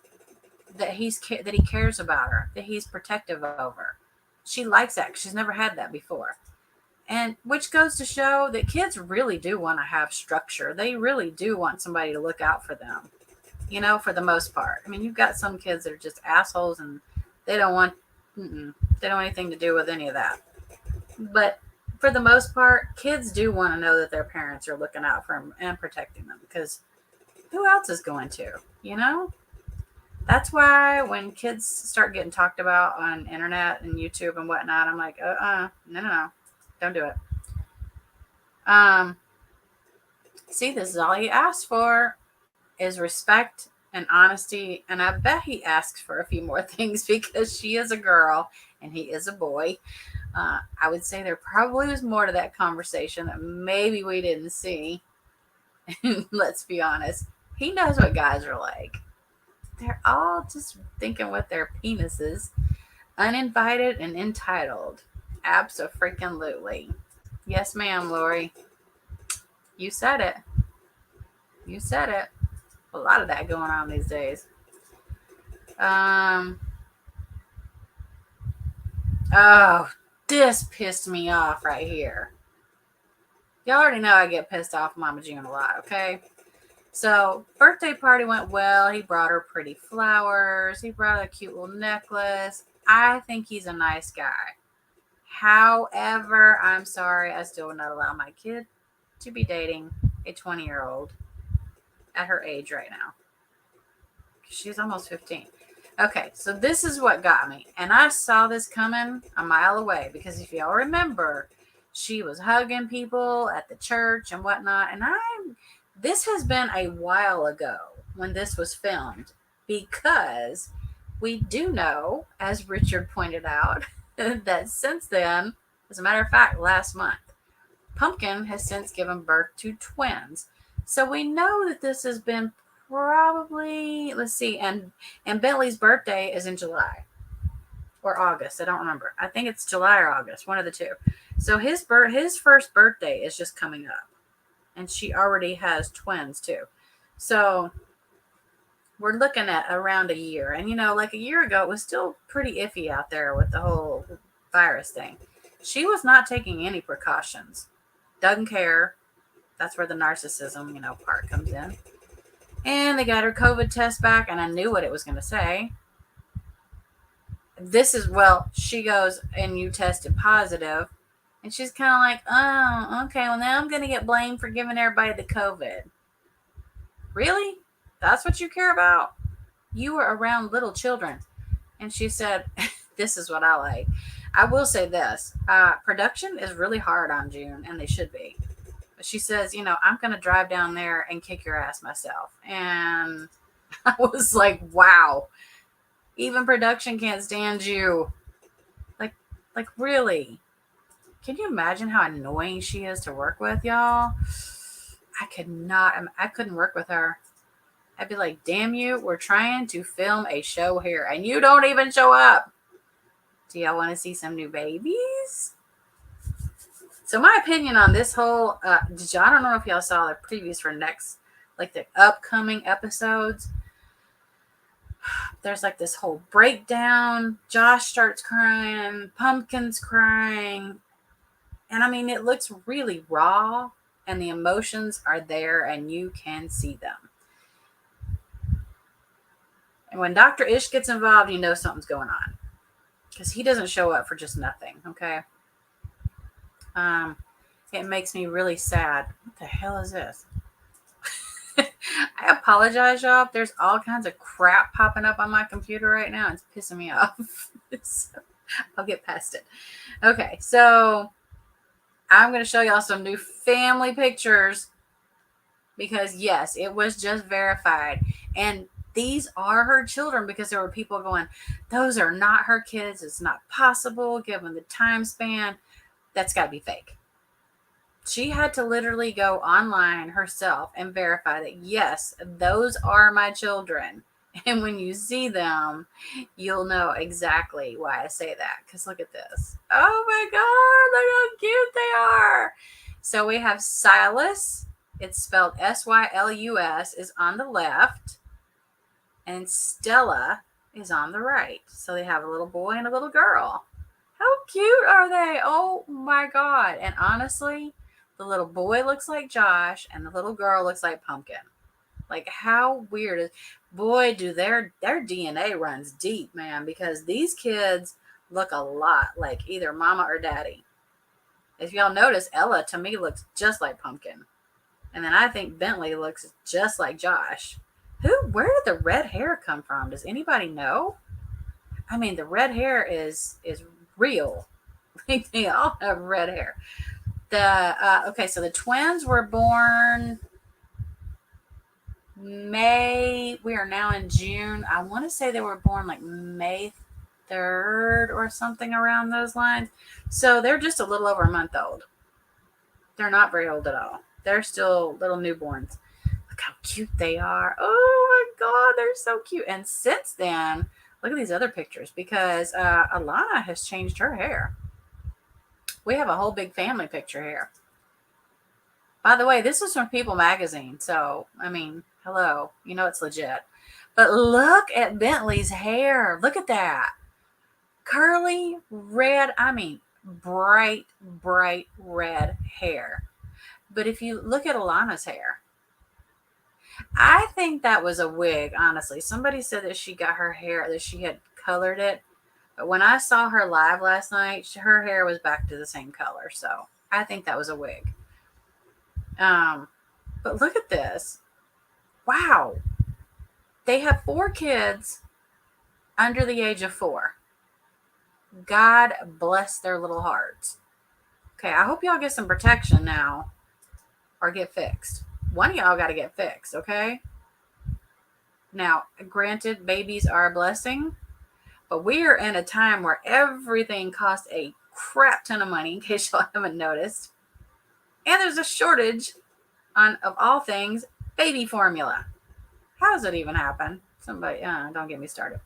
Speaker 1: that he cares about her, that he's protective of her. She likes that because she's never had that before. And which goes to show that kids really do want to have structure. They really do want somebody to look out for them, for the most part. I mean, you've got some kids that are just assholes and they don't want anything to do with any of that. But for the most part, kids do want to know that their parents are looking out for them and protecting them because who else is going to, That's why when kids start getting talked about on internet and YouTube and whatnot, I'm like, no, don't do it. See, this is all he asked for is respect and honesty. And I bet he asks for a few more things because she is a girl and he is a boy. I would say there probably was more to that conversation that maybe we didn't see. Let's be honest. He knows what guys are like. They're all just thinking with their penises. Uninvited and entitled. Abso-freaking-lutely. Yes, ma'am, Lori. You said it. You said it. A lot of that going on these days. This pissed me off right here. Y'all already know I get pissed off mamajune a lot, okay? So, birthday party went well. He brought her pretty flowers. He brought a cute little necklace. I think he's a nice guy. However, I'm sorry, I still would not allow my kid to be dating a 20-year-old at her age right now. She's almost 15. Okay, so this is what got me. And I saw this coming a mile away because if y'all remember, she was hugging people at the church and whatnot. And this has been a while ago when this was filmed because we do know, as Richard pointed out, that since then, as a matter of fact, last month, Pumpkin has since given birth to twins. So we know that this has been probably, let's see, and Bentley's birthday is in July. or August. I don't remember. I think it's July or August, one of the two. So his first birthday is just coming up, and she already has twins too. So we're looking at around a year. And like a year ago, it was still pretty iffy out there with the whole virus thing. She was not taking any precautions. Doesn't care. That's where the narcissism, part comes in. And they got her COVID test back, and I knew what it was going to say. She goes, and you tested positive. And she's kind of like, oh, okay, well, now I'm going to get blamed for giving everybody the COVID. Really? That's what you care about? You were around little children. And she said, this is what I like. I will say this. Production is really hard on June, and they should be. She says, I'm going to drive down there and kick your ass myself. And I was like, wow. Even production can't stand you. Like really? Can you imagine how annoying she is to work with, y'all? I couldn't work with her. I'd be like, damn you, we're trying to film a show here, and you don't even show up. Do y'all want to see some new babies? So my opinion on this whole, I don't know if y'all saw the previews for next, like the upcoming episodes. There's like this whole breakdown. Josh starts crying. Pumpkin's crying. And I mean, it looks really raw, and the emotions are there, and you can see them. And when Dr. Ish gets involved, you know something's going on, because he doesn't show up for just nothing, okay? It makes me really sad. What the hell is this? I apologize, y'all. There's all kinds of crap popping up on my computer right now. It's pissing me off. So I'll get past it. Okay, so I'm going to show y'all some new family pictures, because yes, it was just verified. And these are her children, because there were people going, those are not her kids. It's not possible given the time span. That's got to be fake. She had to literally go online herself and verify that, yes, those are my children. And when you see them, you'll know exactly why I say that. Because look at this. Oh my God, look how cute they are. So we have Silas. It's spelled Sylus, is on the left. And Stella is on the right. So they have a little boy and a little girl. How cute are they? Oh my God. And honestly, the little boy looks like Josh, and the little girl looks like Pumpkin. Like, how weird is... Boy, do their DNA runs deep, man, because these kids look a lot like either mama or daddy. If y'all notice, Ella, to me, looks just like Pumpkin. And then I think Bentley looks just like Josh. Where did the red hair come from? Does anybody know? I mean, the red hair is real. Like, they all have red hair. Okay, so the twins were born May. We are now in June. I want to say they were born like May 3rd or something around those lines. So they're just a little over a month old. They're not very old at all. They're still little newborns. Look how cute they are. Oh my God, they're so cute. And since then, look at these other pictures, because Alana has changed her hair. We have a whole big family picture here. By the way, this is from People magazine. So, I mean, hello. You know it's legit. But look at Bentley's hair. Look at that. Curly, red, I mean, bright red hair. But if you look at Alana's hair, I think that was a wig, honestly. Somebody said that she got her hair, that she had colored it. But when I saw her live last night, her hair was back to the same color. So I think that was a wig. But look at this. Wow. They have 4 kids under the age of 4. God bless their little hearts. Okay, I hope y'all get some protection now or get fixed. One of y'all got to get fixed, okay? Now, granted, babies are a blessing, but we are in a time where everything costs a crap ton of money, in case y'all haven't noticed. And there's a shortage of all things, baby formula. How does it even happen? Somebody, don't get me started.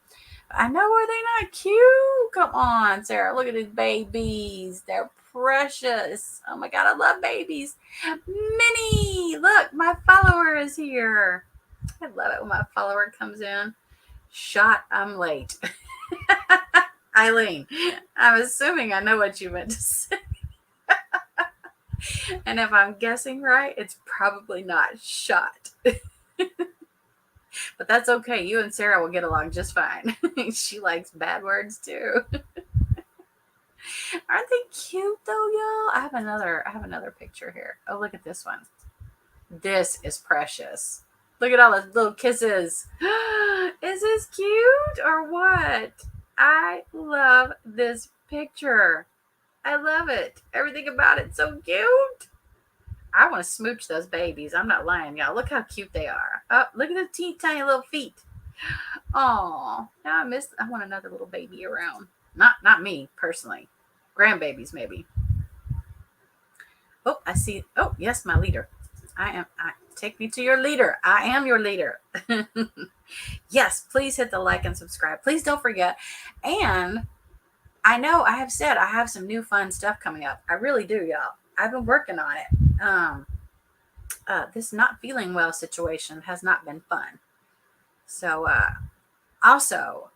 Speaker 1: I know, are they not cute? Come on, Sarah. Look at these babies. They're precious. Oh my God, I love babies. Minnie, look, my follower is here. I love it when my follower comes in. Shot, I'm late. Eileen, I'm assuming I know what you meant to say. And if I'm guessing right, it's probably not shot. But that's okay. You and Sarah will get along just fine. She likes bad words too. Aren't they cute though, y'all? I have another picture here. Oh, look at this one. This is precious. Look at all those little kisses. Is this cute or what? I love this picture. I love it. Everything about it's so cute. I want to smooch those babies. I'm not lying, y'all. Look how cute they are. Oh, look at the teeny tiny little feet. Oh, now I want another little baby around. Not me personally. Grandbabies maybe. Oh, I see. Oh, yes, my leader. Take me to your leader. I am your leader. Yes, please hit the like and subscribe. Please don't forget. And I know I have said I have some new fun stuff coming up. I really do, y'all. I've been working on it. This not feeling well situation has not been fun. So, also,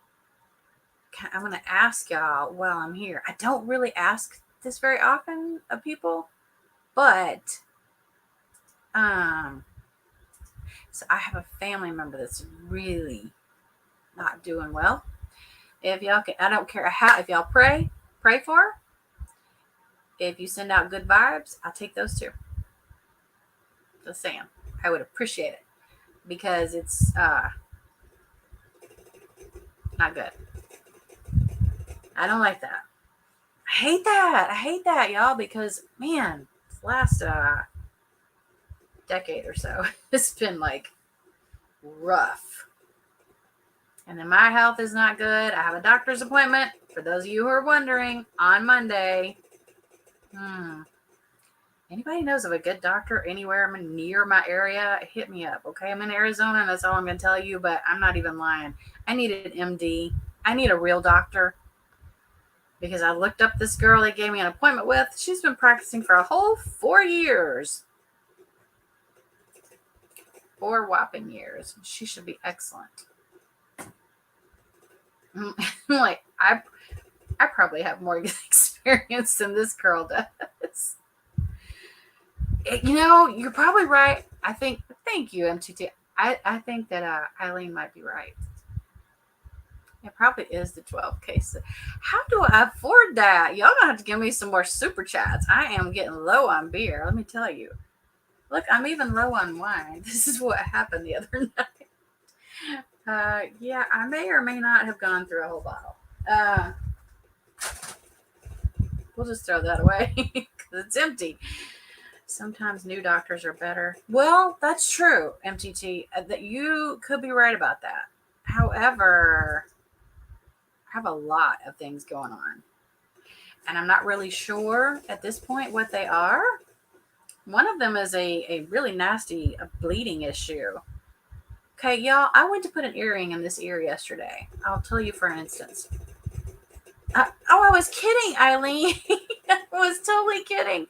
Speaker 1: I'm going to ask y'all while I'm here. I don't really ask this very often of people, but so I have a family member that's really not doing well. If y'all can, I don't care how, if y'all pray for her. If you send out good vibes, I'll take those too. Just saying, I would appreciate it because it's not good. I don't like that. I hate that, y'all, because man, this last decade or so, it's been like rough. And then my health is not good. I have a doctor's appointment, for those of you who are wondering, on Monday. Anybody knows of a good doctor anywhere near my area? Hit me up, okay? I'm in Arizona, and that's all I'm going to tell you, but I'm not even lying. I need an MD. I need a real doctor because I looked up this girl they gave me an appointment with. She's been practicing for a whole 4 years. 4 whopping years. She should be excellent. Like, I probably have more experience than this girl does. You know, you're probably right. Thank you, MTT. I think that Eileen might be right. It probably is the 12 cases. How do I afford that? Y'all gonna have to give me some more super chats. I am getting low on beer. Let me tell you. Look, I'm even low on wine. This is what happened the other night. Yeah, I may or may not have gone through a whole bottle. We'll just throw that away because it's empty. Sometimes new doctors are better. Well, that's true, MTT. That you could be right about that. However, I have a lot of things going on, and I'm not really sure at this point what they are. One of them is a really nasty bleeding issue. Okay, y'all, I went to put an earring in this ear yesterday. I'll tell you for an instance. I was kidding, Eileen. I was totally kidding.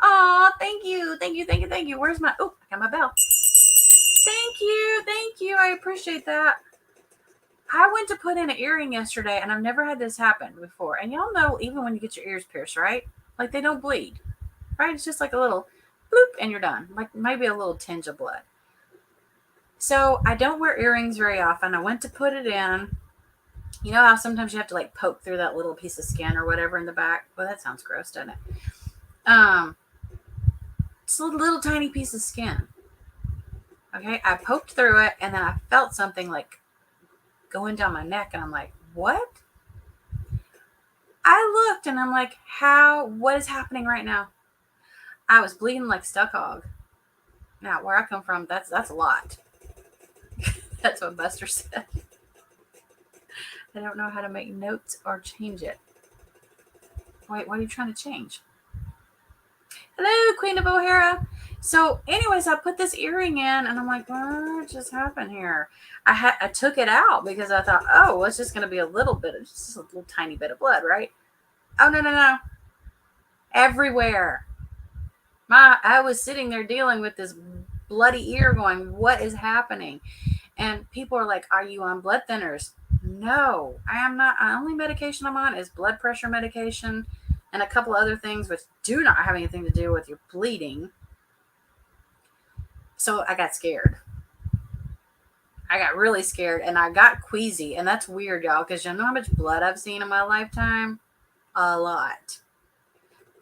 Speaker 1: Oh, thank you. Where's my, I got my bell. Thank you. I appreciate that. I went to put in an earring yesterday, and I've never had this happen before. And y'all know, even when you get your ears pierced, right? Like, they don't bleed, right? It's just like a little bloop, and you're done. Like, maybe a little tinge of blood. So I don't wear earrings very often. I went to put it in. You know how sometimes you have to like poke through that little piece of skin or whatever in the back? Well, that sounds gross, doesn't it? It's a little tiny piece of skin. Okay, I poked through it, and then I felt something like going down my neck, and I'm like, what? I looked, and I'm like, what is happening right now? I was bleeding like stuck hog. Now, where I come from, that's a lot. That's what Buster said. I don't know how to make notes or change it. Wait, what are you trying to change? Hello, Queen of O'Hara. So, anyways, I put this earring in, and I'm like, what just happened here? I took it out because I thought, oh, well, it's just going to be a little bit, of just a little tiny bit of blood, right? Oh, no, no, no, everywhere. I was sitting there dealing with this bloody ear, going, what is happening? And people are like, are you on blood thinners? No, I am not. The only medication I'm on is blood pressure medication and a couple other things which do not have anything to do with your bleeding. So I got scared. I got really scared and I got queasy. And that's weird, y'all, because you know how much blood I've seen in my lifetime? A lot.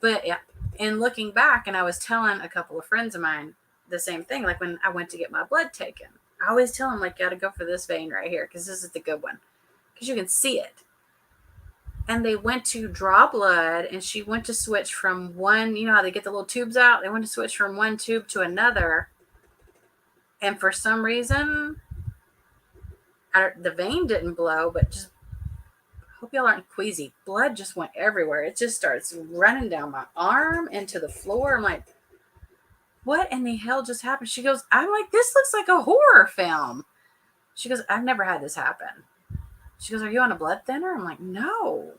Speaker 1: But yeah, in looking back, and I was telling a couple of friends of mine the same thing, like when I went to get my blood taken. I always tell them, like, gotta go for this vein right here because this is the good one because you can see it. And they went to draw blood, and she went to switch from one, you know how they get the little tubes out? They went to switch from one tube to another. And for some reason, the vein didn't blow, but just hope y'all aren't queasy. Blood just went everywhere. It just starts running down my arm into the floor. I'm like, what in the hell just happened? She goes, I'm like, this looks like a horror film. She goes, I've never had this happen. She goes, are you on a blood thinner? I'm like, no.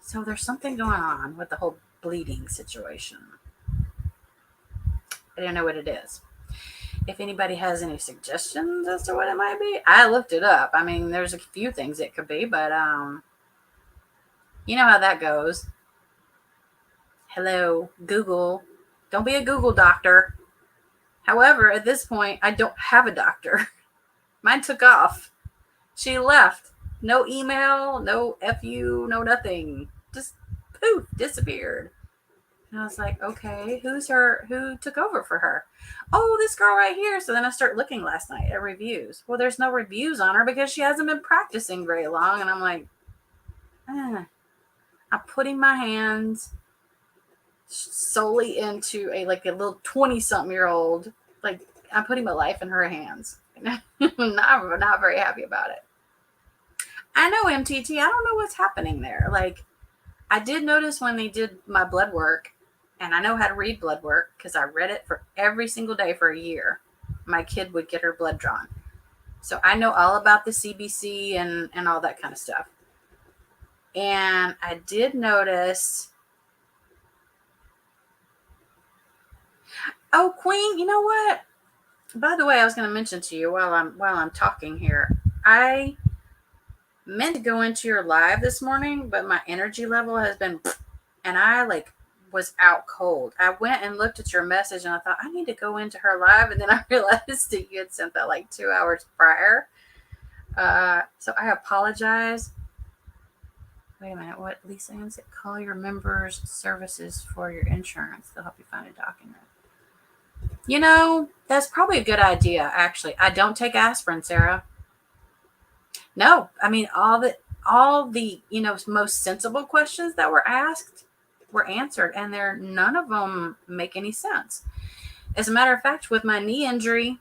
Speaker 1: So there's something going on with the whole bleeding situation. I don't know what it is. If anybody has any suggestions as to what it might be, I looked it up. I mean, there's a few things it could be, but you know how that goes. Hello, Google. Don't be a Google doctor. However, at this point, I don't have a doctor. Mine took off. She left. No email, no FU, no nothing. Just poof, disappeared. And I was like, okay, who took over for her? Oh, this girl right here. So then I start looking last night at reviews. Well, there's no reviews on her because she hasn't been practicing very long. And I'm like, I'm putting my hands solely into a little 20-something-year-old. Like, I'm putting my life in her hands. not very happy about it. I know, MTT. I don't know what's happening there. Like, I did notice when they did my blood work, and I know how to read blood work because I read it for every single day for a year. My kid would get her blood drawn. So I know all about the CBC and all that kind of stuff. And I did notice. Oh, Queen, you know what? By the way, I was going to mention to you while I'm talking here. I meant to go into your live this morning, but my energy level has been, and I was out cold. I went and looked at your message and I thought I need to go into her live, and then I realized that you had sent that like 2 hours prior. So I apologize. Wait a minute. What Lisa Ann said? Call your members' services for your insurance. They'll help you find a document. You know, that's probably a good idea, actually. I don't take aspirin, Sarah. No, I mean, all the most sensible questions that were asked were answered, and none of them make any sense. As a matter of fact, with my knee injury,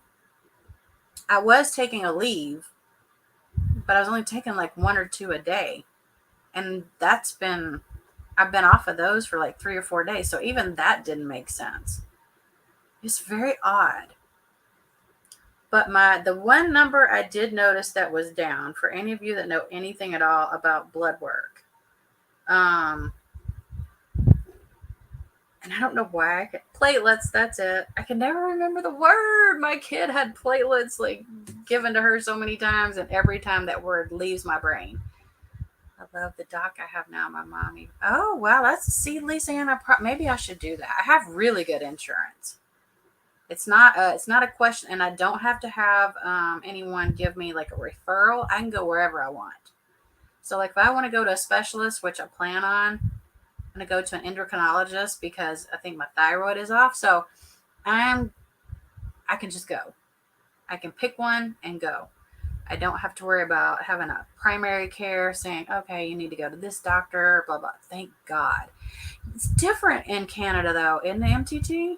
Speaker 1: I was taking a leave, but I was only taking like 1 or 2 a day. And I've been off of those for like 3 or 4 days. So even that didn't make sense. It's very odd. But the one number I did notice that was down, for any of you that know anything at all about blood work, and I don't know why, platelets, that's it. I can never remember the word. My kid had platelets like given to her so many times, and every time that word leaves my brain. I love the doc I have now, my mommy. Oh, wow, see, Lisa Ann, maybe I should do that. I have really good insurance. It's not a question, and I don't have to have anyone give me like a referral. I can go wherever I want. So like if I want to go to a specialist, which I plan on, I'm going to go to an endocrinologist because I think my thyroid is off. So I can just go. I can pick one and go. I don't have to worry about having a primary care saying, okay, you need to go to this doctor, blah, blah. Thank God. It's different in Canada, though, in the MTT.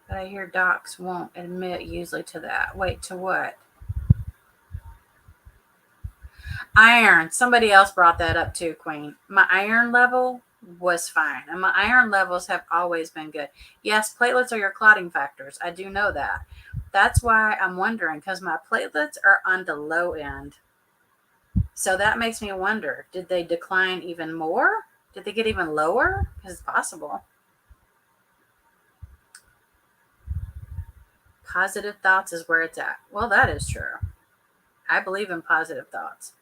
Speaker 1: But I hear docs won't admit usually to that. Wait, to what? Iron. Somebody else brought that up too, Queen. My iron level was fine. And my iron levels have always been good. Yes, platelets are your clotting factors. I do know that. That's why I'm wondering, because my platelets are on the low end. So that makes me wonder, did they decline even more? Did they get even lower? Because it's possible. Positive thoughts is where it's at. Well, that is true. I believe in positive thoughts.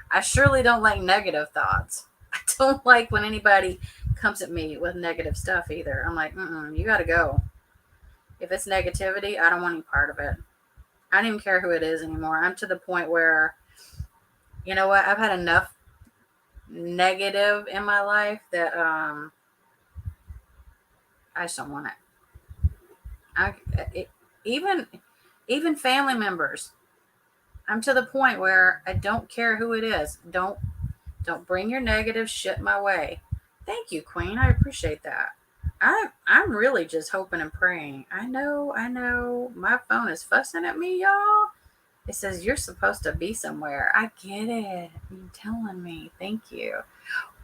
Speaker 1: I surely don't like negative thoughts. I don't like when anybody comes at me with negative stuff either. I'm like, you got to go. If it's negativity, I don't want any part of it. I don't even care who it is anymore. I'm to the point where, you know what? I've had enough negative in my life that I just don't want it. Even family members. I'm to the point where I don't care who it is. Don't bring your negative shit my way. Thank you, Queen. I appreciate that. I'm really just hoping and praying. I know. My phone is fussing at me, y'all. It says you're supposed to be somewhere. I get it. You're telling me. Thank you.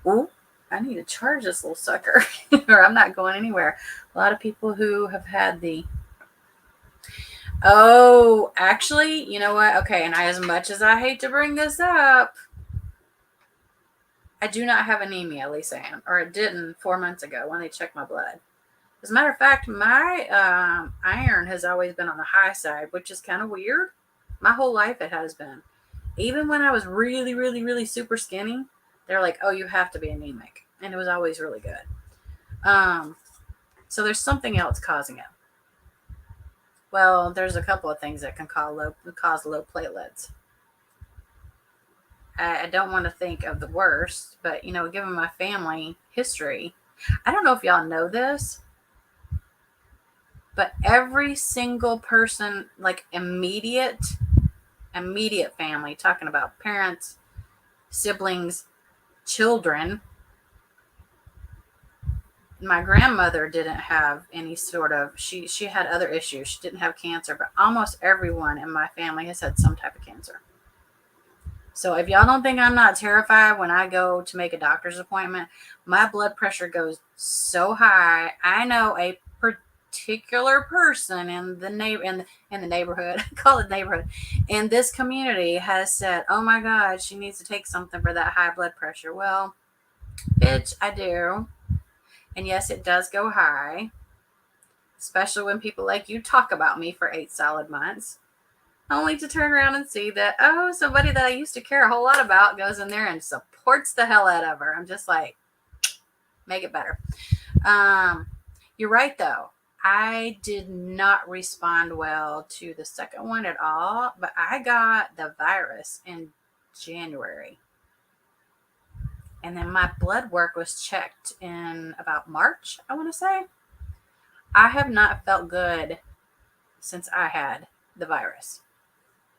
Speaker 1: Ooh, I need to charge this little sucker, or I'm not going anywhere. A lot of people who have had the. Oh, actually, you know what? Okay, and as much as I hate to bring this up, I do not have anemia, Lisa, or it didn't 4 months ago when they checked my blood. As a matter of fact, my iron has always been on the high side, which is kind of weird. My whole life it has been. Even when I was really, really, really super skinny, they're like, oh, you have to be anemic. And it was always really good. So there's something else causing it. Well, there's a couple of things that can cause low platelets. I don't want to think of the worst, but, given my family history, I don't know if y'all know this, but every single person, like immediate family, talking about parents, siblings, children. My grandmother didn't have any sort of, she had other issues. She didn't have cancer, but almost everyone in my family has had some type of cancer. So if y'all don't think I'm not terrified when I go to make a doctor's appointment, my blood pressure goes so high. I know a particular person in the neighborhood, I call it neighborhood, in this community has said, oh my God, she needs to take something for that high blood pressure. Well, bitch, I do. And yes, it does go high, especially when people like you talk about me for 8 solid months, only to turn around and see that, oh, somebody that I used to care a whole lot about goes in there and supports the hell out of her. I'm just like, make it better. You're right, though. I did not respond well to the second one at all, but I got the virus in January. And then my blood work was checked in about March, I want to say. I have not felt good since I had the virus.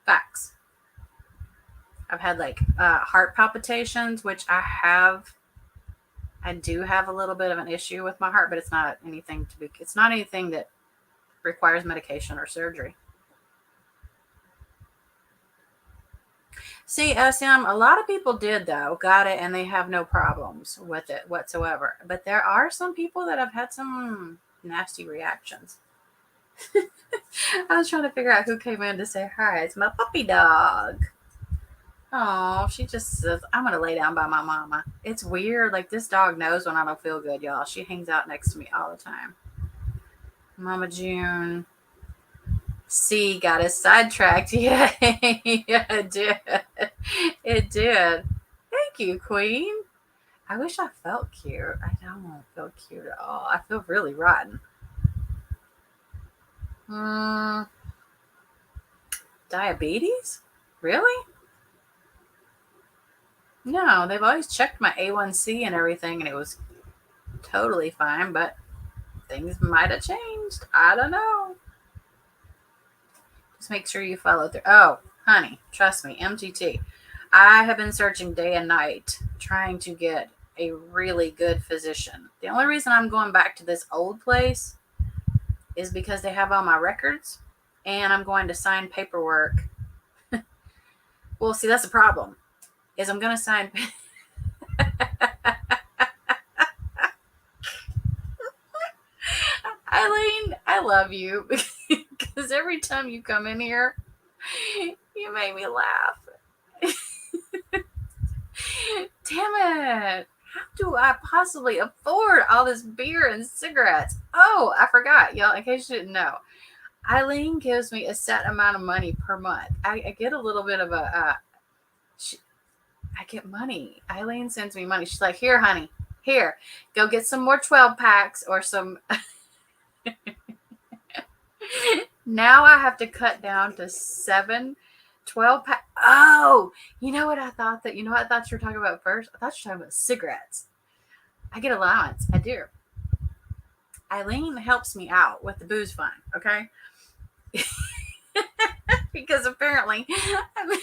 Speaker 1: Facts. I've had like heart palpitations, which I do have a little bit of an issue with my heart, but it's not anything that requires medication or surgery. See, SM, a lot of people got it, and they have no problems with it whatsoever. But there are some people that have had some nasty reactions. I was trying to figure out who came in to say hi. It's my puppy dog. Oh, she just says, I'm going to lay down by my mama. It's weird. Like, this dog knows when I don't feel good, y'all. She hangs out next to me all the time. Mama June. C got us sidetracked. Yeah, yeah, it did. It did. Thank you, Queen. I wish I felt cute. I don't feel cute at all. I feel really rotten. Diabetes? Really? No, they've always checked my A1C and everything, and it was totally fine, but things might have changed. I don't know. Just make sure you follow through. Oh, honey, trust me, MTT. I have been searching day and night trying to get a really good physician. The only reason I'm going back to this old place is because they have all my records, and I'm going to sign paperwork. Well, see, that's the problem. Is I'm gonna sign. Eileen, I love you because every time you come in here, you make me laugh. Damn it. How do I possibly afford all this beer and cigarettes? Oh, I forgot, y'all, in case you didn't know. Eileen gives me a set amount of money per month. I get a little bit of I get money. Eileen sends me money. She's like, here, honey, here, go get some more 12 packs or some. Now I have to cut down to 12 packs. Oh, you know what I thought that, you know what I thought you were talking about first? I thought you were talking about cigarettes. I get allowance. I do. Eileen helps me out with the booze fund, okay? Because apparently, I mean,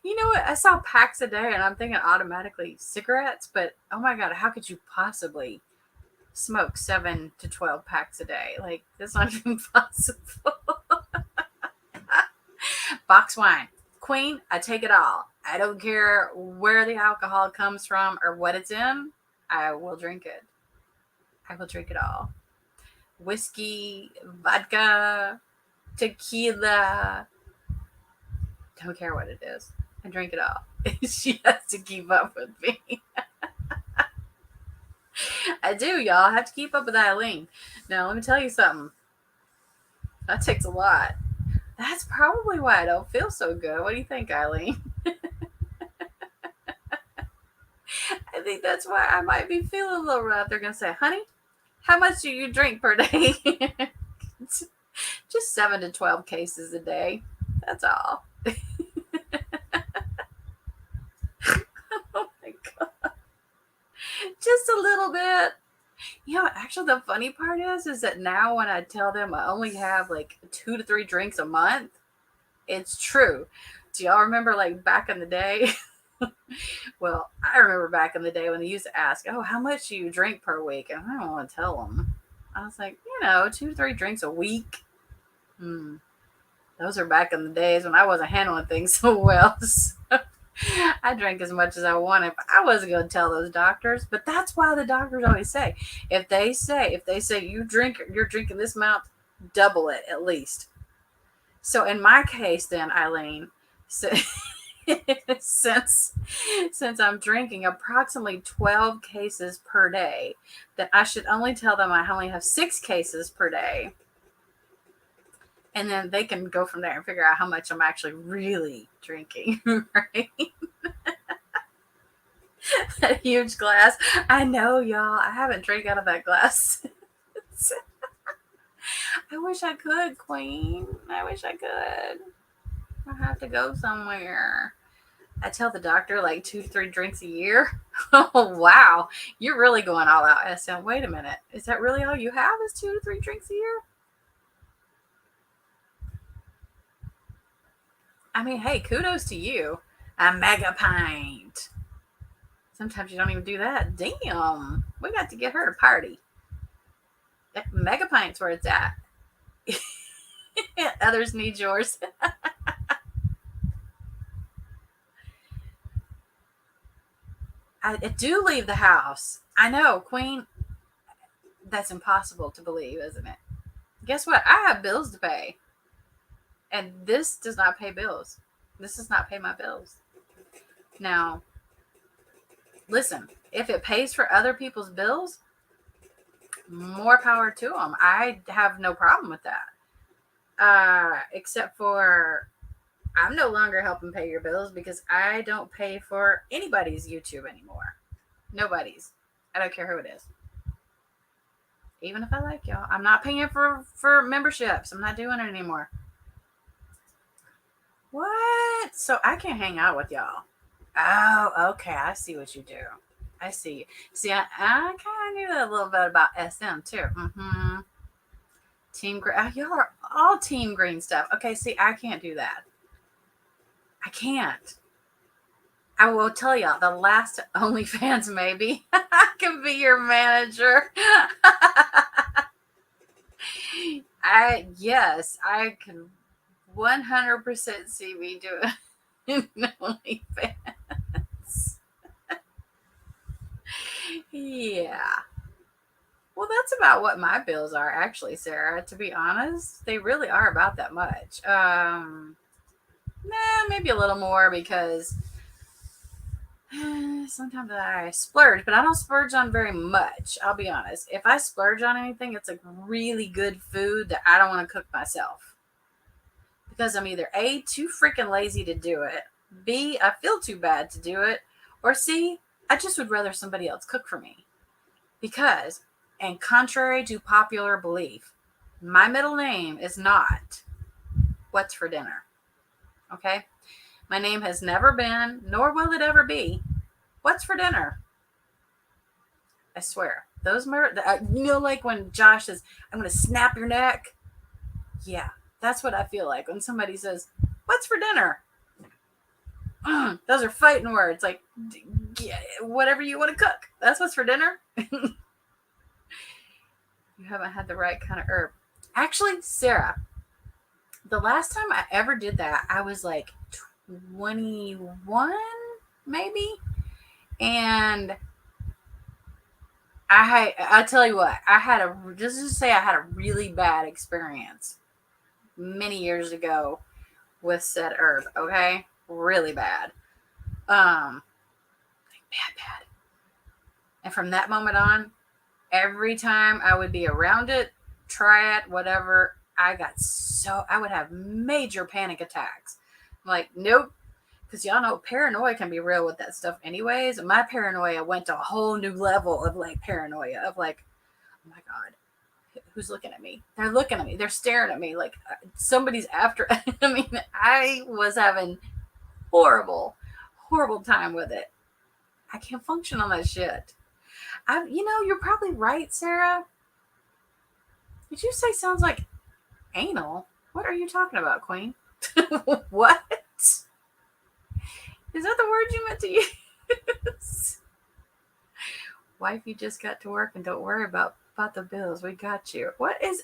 Speaker 1: you know what? I saw packs a day and I'm thinking automatically cigarettes, but oh my God, how could you possibly smoke 7 to 12 packs a day? Like, that's not even possible. Box wine. Queen, I take it all. I don't care where the alcohol comes from or what it's in. I will drink it. I will drink it all. Whiskey, vodka, tequila. Don't care what it is. I drink it all. She has to keep up with me. I do, y'all. I have to keep up with Eileen. Now, let me tell you something. That takes a lot. That's probably why I don't feel so good. What do you think, Eileen? I think that's why I might be feeling a little rough. They're going to say, honey, how much do you drink per day? Just 7 to 12 cases a day. That's all. Oh my God. Just a little bit. You know, actually, the funny part is that now when I tell them I only have like 2 to 3 drinks a month, it's true. Do y'all remember like back in the day? Well, I remember back in the day when they used to ask, oh, how much do you drink per week? And I don't want to tell them. I was like, 2 to 3 drinks a week. Those are back in the days when I wasn't handling things so well. So I drank as much as I wanted. But I wasn't going to tell those doctors. But that's why the doctors always say, if they say you're drinking this amount, double it at least. So in my case, then, Eileen, since I'm drinking approximately 12 cases per day, then I should only tell them I only have 6 cases per day. And then they can go from there and figure out how much I'm actually really drinking, right? A huge glass. I know, y'all. I haven't drank out of that glass. I wish I could, Queen. I wish I could. I have to go somewhere. I tell the doctor like 2 to 3 drinks a year. Oh, wow. You're really going all out. I said, wait a minute. Is that really all you have is 2 to 3 drinks a year? I mean, hey, kudos to you. A mega pint. Sometimes you don't even do that. Damn. We got to get her to party. Mega pint's where it's at. Others need yours. I do leave the house. I know, Queen. That's impossible to believe, isn't it? Guess what? I have bills to pay. And this does not pay bills. This does not pay my bills. Now, listen, if it pays for other people's bills, more power to them. I have no problem with that. Except for I'm no longer helping pay your bills because I don't pay for anybody's YouTube anymore. Nobody's. I don't care who it is. Even if I like y'all, I'm not paying for memberships. I'm not doing it anymore. What? So I can't hang out with y'all. Oh, okay. I see what you do. I see. See, I kind of knew a little bit about SM too. Team Green. Y'all are all Team Green stuff. Okay, see, I can't do that. I can't. I will tell y'all, the last OnlyFans maybe. I can be your manager. I can 100% see me do it. OnlyFans. Yeah. Well, that's about what my bills are, actually, Sarah. To be honest, they really are about that much. Maybe a little more because sometimes I splurge, but I don't splurge on very much. I'll be honest. If I splurge on anything, it's like really good food that I don't want to cook myself because I'm either A, too freaking lazy to do it, B, I feel too bad to do it, or C, I just would rather somebody else cook for me. Because, and contrary to popular belief, my middle name is not what's for dinner. Okay? My name has never been, nor will it ever be, what's for dinner. I swear. Those like when Josh says, I'm going to snap your neck. Yeah, that's what I feel like when somebody says, what's for dinner? Those are fighting words. Like, yeah, whatever you want to cook. That's what's for dinner. You haven't had the right kind of herb. Actually, Sarah, the last time I ever did that, I was like 21, maybe. And I tell you what, I had a really bad experience many years ago with said herb. Okay, really bad, bad. And from that moment on, every time I would be around it, try it, whatever, I would have major panic attacks. I'm like, nope. Because y'all know paranoia can be real with that stuff anyways. And my paranoia went to a whole new level of like paranoia of like, oh my God, who's looking at me? They're looking at me. They're staring at me like somebody's after. I mean, I was having horrible time with it. I can't function on that shit. You're probably right, Sarah. Did you say sounds like anal? What are you talking about, Queen? What? Is that the word you meant to use? Wife, you just got to work and don't worry about the bills. We got you. What is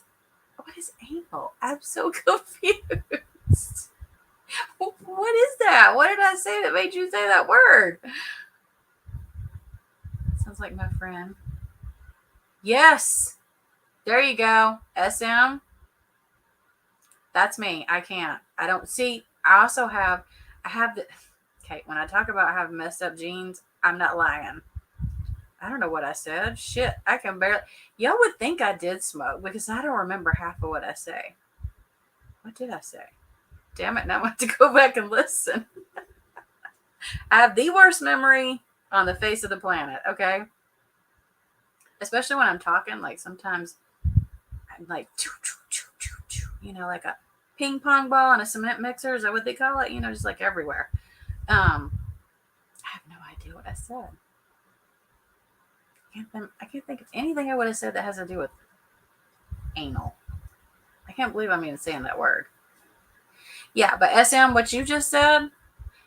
Speaker 1: anal? I'm so confused. What is that? What did I say that made you say that word? Sounds like my friend. Yes. There you go. SM. That's me. I can't. I don't see. I have the. Okay, when I talk about having messed up genes, I'm not lying. I don't know what I said. Shit, I can barely. Y'all would think I did smoke because I don't remember half of what I say. What did I say? Damn it, now I have to go back and listen. I have the worst memory on the face of the planet, okay? Especially when I'm talking, like sometimes I'm like, like a ping pong ball on a cement mixer. Is that what they call it? Just like everywhere. I have no idea what I said. I can't think of anything I would have said that has to do with anal. I can't believe I'm even saying that word. Yeah, but SM, what you just said,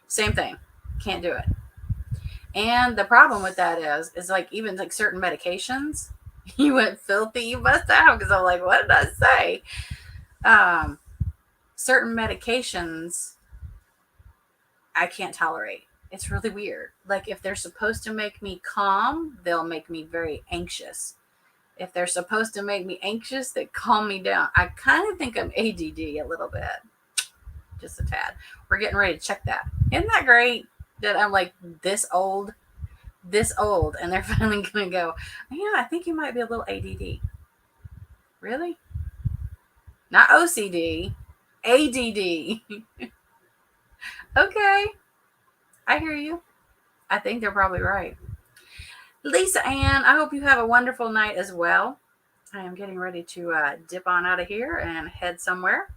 Speaker 1: same thing. Can't do it. And the problem with that is like even like certain medications, you went filthy, you must have, because I'm like, what did I say? Certain medications I can't tolerate. It's really weird. Like if they're supposed to make me calm, they'll make me very anxious. If they're supposed to make me anxious, they calm me down. I kind of think I'm ADD a little bit. Just a tad. We're getting ready to check that. Isn't that great that I'm like this old, and they're finally going to go, I think you might be a little ADD. Really? Not OCD, ADD. Okay. I hear you. I think they're probably right. Lisa Ann, I hope you have a wonderful night as well. I am getting ready to dip on out of here and head somewhere.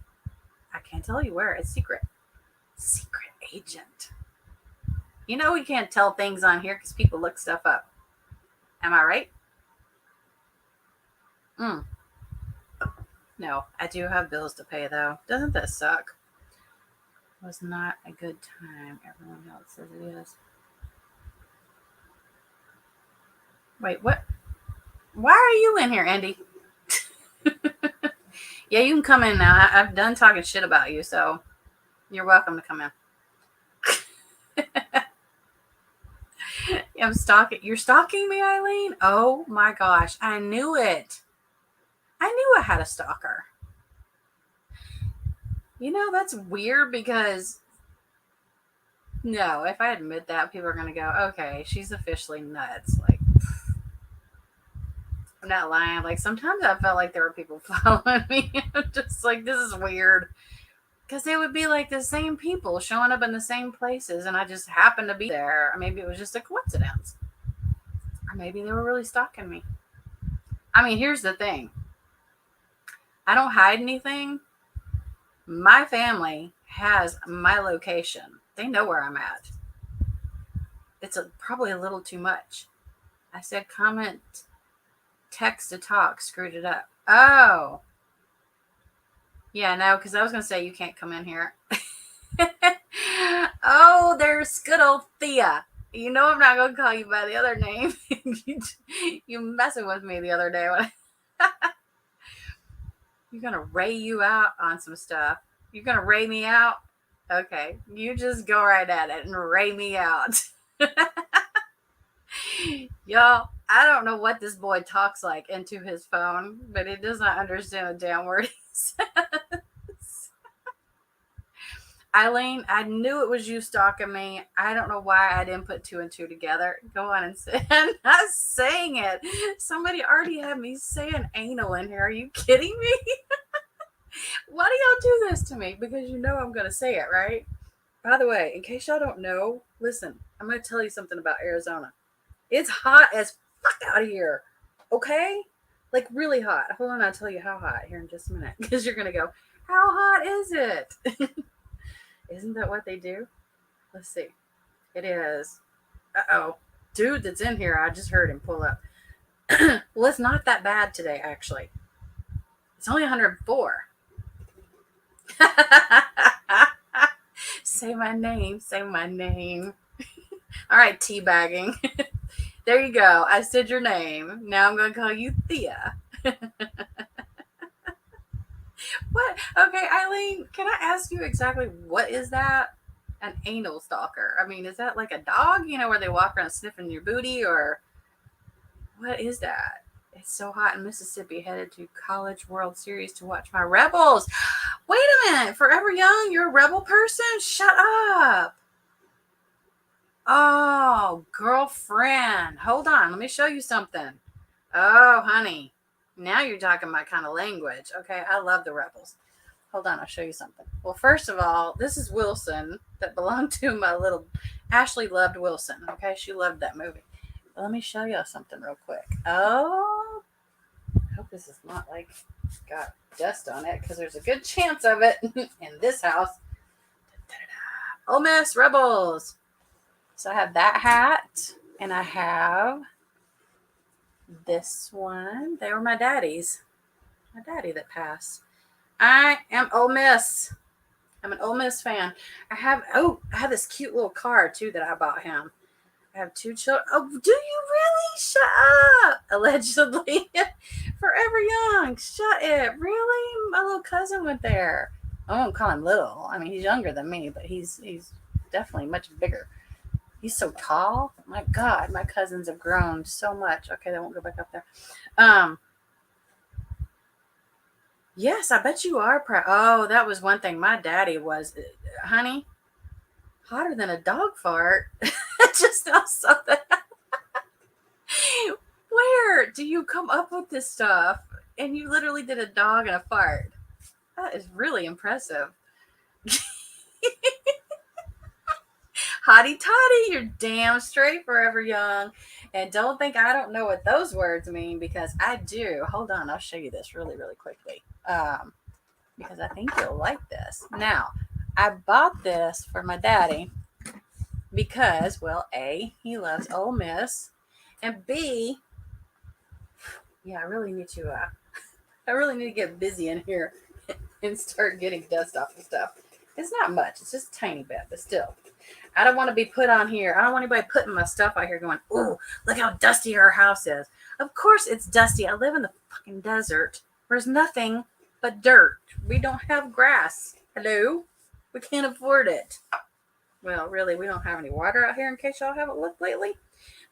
Speaker 1: I can't tell you where. It's secret. Secret agent. We can't tell things on here because people look stuff up. Am I right? No, I do have bills to pay, though. Doesn't that suck? It was not a good time. Everyone else says it is. Wait, what? Why are you in here, Andy? Yeah, you can come in now. I've done talking shit about you, so you're welcome to come in. am stalking. You're stalking me, Eileen? Oh my gosh. I knew it. I knew I had a stalker. You know, that's weird because no, if I admit that, people are going to go, okay, she's officially nuts. Like, I'm not lying. Like, sometimes I felt like there were people following me. I'm just like, this is weird. Because they would be like the same people showing up in the same places, and I just happened to be there. Or maybe it was just a coincidence. Or maybe they were really stalking me. I mean, here's the thing. I don't hide anything. My family has my location. They know where I'm at. It's probably a little too much. I said comment, text to talk, screwed it up. Oh. Yeah, no, because I was going to say you can't come in here. Oh, there's good old Thea. You know I'm not going to call you by the other name. You messing with me the other day. You're going to ray you out on some stuff. You're going to ray me out? Okay, you just go right at it and ray me out. Y'all, I don't know what this boy talks like into his phone, but he does not understand a damn word he says. Eileen, I knew it was you stalking me. I don't know why I didn't put two and two together. Go on and say, I'm not saying it. Somebody already had me saying anal in here. Are you kidding me? Why do y'all do this to me? Because you know I'm going to say it, right? By the way, in case y'all don't know, listen, I'm going to tell you something about Arizona. It's hot as fuck out here. Okay? Like really hot. Hold on, I'll tell you how hot here in just a minute. Because you're going to go, how hot is it? Isn't that what they do? Let's see. It is. Uh-oh. Dude that's in here, I just heard him pull up. Well, it's not that bad today, actually. It's only 104. Say my name. Say my name. All right, teabagging. There you go. I said your name. Now I'm going to call you Thea. What? Okay, Eileen, can I ask you exactly what is that? An anal stalker. I mean, is that like a dog, you know, where they walk around sniffing your booty, or what is that? It's so hot in Mississippi. Headed to College World Series to watch my Rebels. Wait a minute. Forever Young, you're a Rebel person? Shut up. Oh, girlfriend. Hold on. Let me show you something. Oh, honey. Now you're talking my kind of language. Okay, I love the Rebels. Hold on, I'll show you something. Well, first of all, this is Wilson that belonged to my little... Ashley loved Wilson, okay? She loved that movie. But let me show you something real quick. Oh, I hope this is not like got dust on it, because there's a good chance of it in this house. Ole Miss Rebels. So I have that hat, and I have this one. They were my daddy's. My daddy that passed. I am Ole Miss. I'm an Ole Miss fan. I have this cute little car too that I bought him. I have 2 children. Oh, do you really? Shut up. Allegedly. Forever Young. Shut it. Really? My little cousin went there. I won't call him little. I mean, he's younger than me, but he's definitely much bigger. He's so tall. My God, my cousins have grown so much. Okay, they won't go back up there. Yes, I bet you are proud. Oh, that was one thing. My daddy was, honey, hotter than a dog fart. Just now saw that. Where do you come up with this stuff? And you literally did a dog and a fart. That is really impressive. Hottie toddy, you're damn straight, Forever Young. And don't think I don't know what those words mean, because I do. Hold on, I'll show you this really, really quickly. Because I think you'll like this. Now, I bought this for my daddy because, well, A, he loves Ole Miss, and B, yeah, I really need to get busy in here and start getting dust off the stuff. It's not much. It's just a tiny bit, but still. I don't want to be put on here. I don't want anybody putting my stuff out here going, oh, look how dusty our house is. Of course it's dusty. I live in the fucking desert. There's nothing but dirt. We don't have grass. Hello? We can't afford it. Well, really, we don't have any water out here, in case y'all haven't looked lately.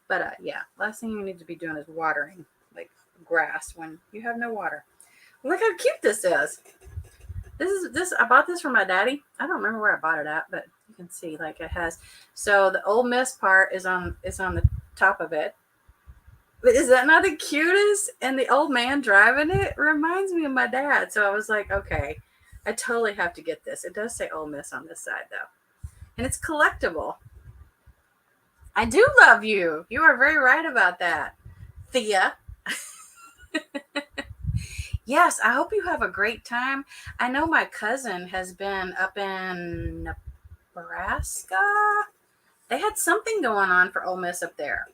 Speaker 1: But yeah, last thing you need to be doing is watering like grass when you have no water. Look how cute this is. This I bought this from my daddy. I don't remember where I bought it at, but you can see like it has. So the Ole Miss part is on the top of it. But is that not the cutest? And the old man driving it reminds me of my dad. So I was like, okay, I totally have to get this. It does say Ole Miss on this side though, and it's collectible. I do love you. You are very right about that, Thea. Yes, I hope you have a great time. I know my cousin has been up in Nebraska. They had something going on for Ole Miss up there.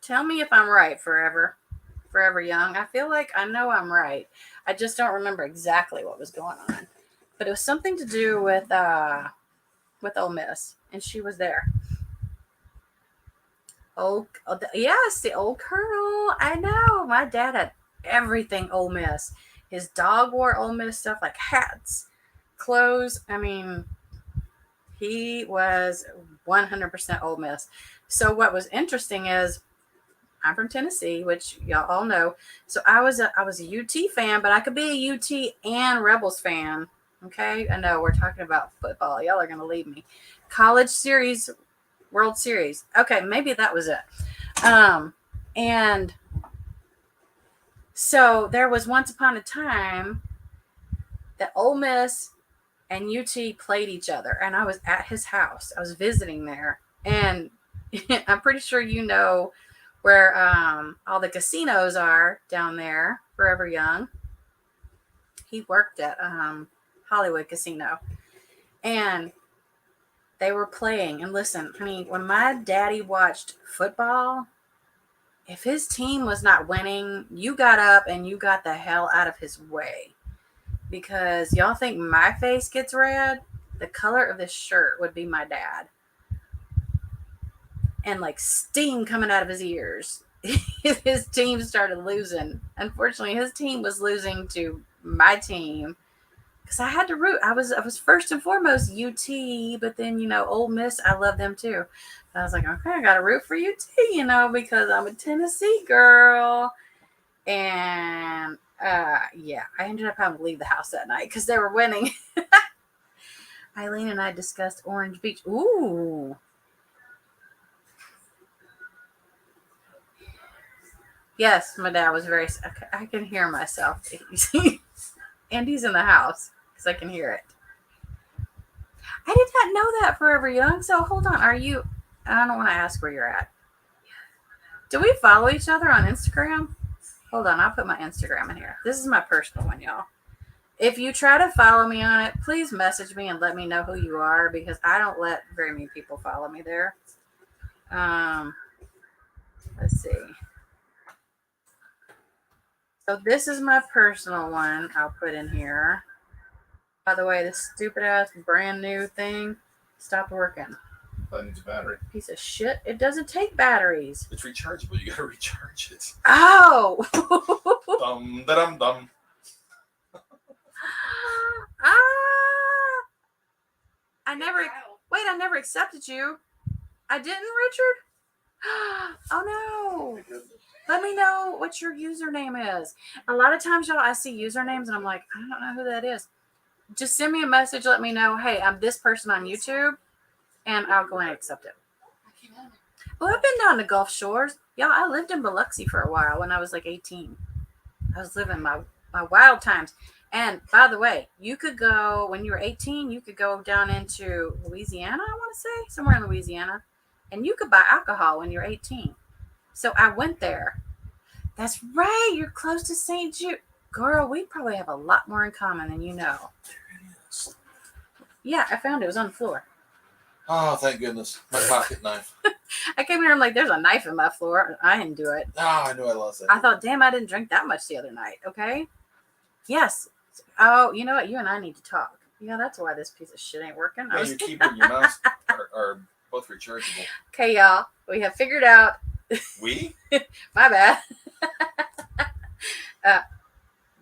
Speaker 1: Tell me if I'm right, Forever Young. I feel like I know I'm right. I just don't remember exactly what was going on. But it was something to do with Ole Miss, and she was there. Yes, the old Colonel. I know. My dad had everything Ole Miss. His dog wore Ole Miss stuff like hats, clothes. I mean, he was 100% Ole Miss. So what was interesting is I'm from Tennessee, which y'all all know. So I was a UT fan, but I could be a UT and Rebels fan. Okay, I know we're talking about football. Y'all are gonna leave me. College Series, World Series. Okay, maybe that was it. And so there was once upon a time that Ole Miss and UT played each other, and I was at his house. I was visiting there, and I'm pretty sure you know where all the casinos are down there. Forever Young. He worked at Hollywood Casino, and they were playing. And listen, honey, when my daddy watched football, if his team was not winning, you got up and you got the hell out of his way. Because y'all think my face gets red? The color of this shirt would be my dad. And like steam coming out of his ears if his team started losing. Unfortunately, his team was losing to my team because I had to root. I was first and foremost UT, but then Ole Miss, I love them too. I was like, okay, I got to root for UT, because I'm a Tennessee girl. And yeah, I ended up having to leave the house that night because they were winning. Eileen and I discussed Orange Beach. Ooh. Yes, my dad was very. I can hear myself. And he's in the house because I can hear it. I did not know that, Forever Young. So hold on. Are you? I don't want to ask where you're at. Do we follow each other on Instagram? Hold on. I'll put my Instagram in here. This is my personal one, y'all. If you try to follow me on it, please message me and let me know who you are because I don't let very many people follow me there. Let's see. So this is my personal one. I'll put in here. By the way, this stupid ass brand new thing stopped working.
Speaker 2: That needs a battery.
Speaker 1: Piece of shit. It doesn't take batteries.
Speaker 2: It's rechargeable. You gotta recharge it.
Speaker 1: Oh.
Speaker 2: Dum da dum dum.
Speaker 1: I never accepted you. I didn't, Richard? Oh no. Let me know what your username is. A lot of times, y'all, I see usernames and I'm like, I don't know who that is. Just send me a message. Let me know, hey, I'm this person on YouTube, and I'll go and accept it. Well, I've been down to Gulf Shores. Y'all, I lived in Biloxi for a while when I was like 18. I was living my wild times. And by the way, you could go, when you were 18, you could go down into Louisiana, I want to say, somewhere in Louisiana, and you could buy alcohol when you're 18. So I went there. That's right. You're close to St. Jude. Girl, we probably have a lot more in common than you know. Yeah, I found it. It was on the floor.
Speaker 2: Oh, thank goodness. My pocket knife.
Speaker 1: I came here, I'm like, there's a knife in my floor. I didn't do it.
Speaker 2: Oh, I knew I lost that.
Speaker 1: I thought, damn, I didn't drink that much the other night. Okay. Yes. Oh, you know what? You and I need to talk. Yeah, that's why this piece of shit ain't working.
Speaker 2: Yeah, your keyboard and your mouse are both rechargeable.
Speaker 1: Okay, y'all. We have figured out.
Speaker 2: We?
Speaker 1: My bad.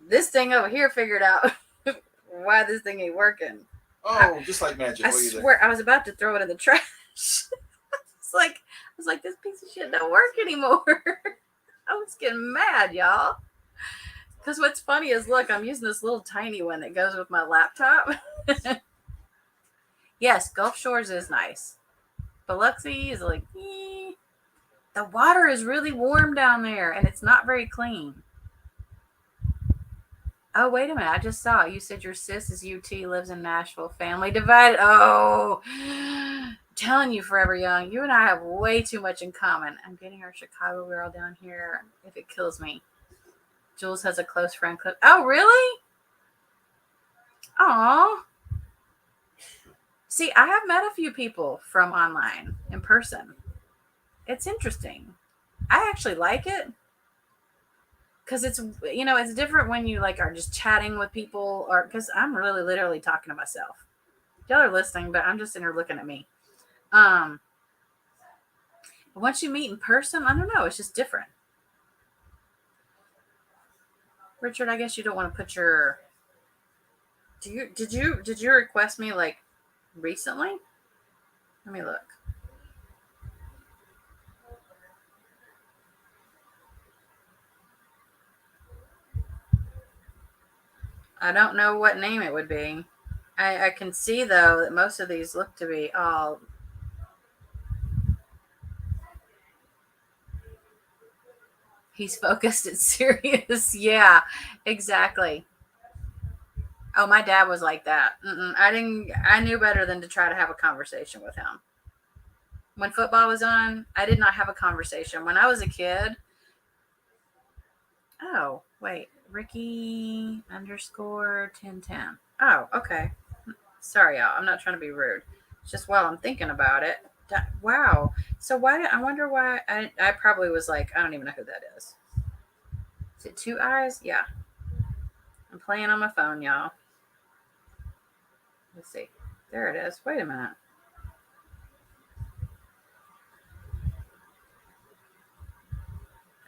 Speaker 1: This thing over here figured out why this thing ain't working.
Speaker 2: Oh, just like magic.
Speaker 1: I swear, I was about to throw it in the trash. was like, this piece of shit don't work anymore. I was getting mad, y'all. Because what's funny is, look, I'm using this little tiny one that goes with my laptop. Yes, Gulf Shores is nice. Biloxi is like, the water is really warm down there, and it's not very clean. Oh, wait a minute. I just saw it. You said your sis is UT, lives in Nashville, family divided. Oh, I'm telling you, Forever Young, you and I have way too much in common. I'm getting our Chicago girl down here if it kills me. Jules has a close friend. Oh, really? Aw. See, I have met a few people from online in person. It's interesting. I actually like it. Because it's, it's different when you like are just chatting with people, or because I'm really literally talking to myself. Y'all are listening, but I'm just in here looking at me. Once you meet in person, I don't know, it's just different. Richard, I guess you don't want to put your. Did you request me like recently? Let me look. I don't know what name it would be. I can see though that most of these look to be all. He's focused and serious. Yeah, exactly. Oh, my dad was like that. I knew better than to try to have a conversation with him. When football was on, I did not have a conversation. When I was a kid. Oh, wait. Ricky _ 1010. Oh, okay. Sorry, y'all. I'm not trying to be rude. It's just while I'm thinking about it. Wow. So I wonder why I probably was like, I don't even know who that is. Is it Two Eyes? Yeah. I'm playing on my phone, y'all. Let's see. There it is. Wait a minute.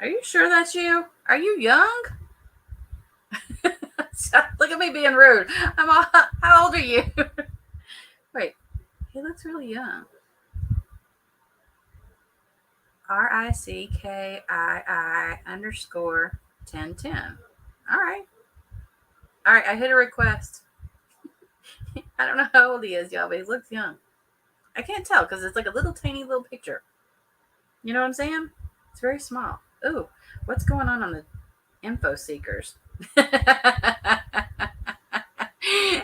Speaker 1: Are you sure that's you? Are you young? Look at me being rude. How old are you? Wait, he looks really young. RICKII _ 1010. All right. I hit a request. I don't know how old he is, y'all, but he looks young. I can't tell because it's like a little tiny little picture. You know what I'm saying? It's very small. Ooh, what's going on the info seekers?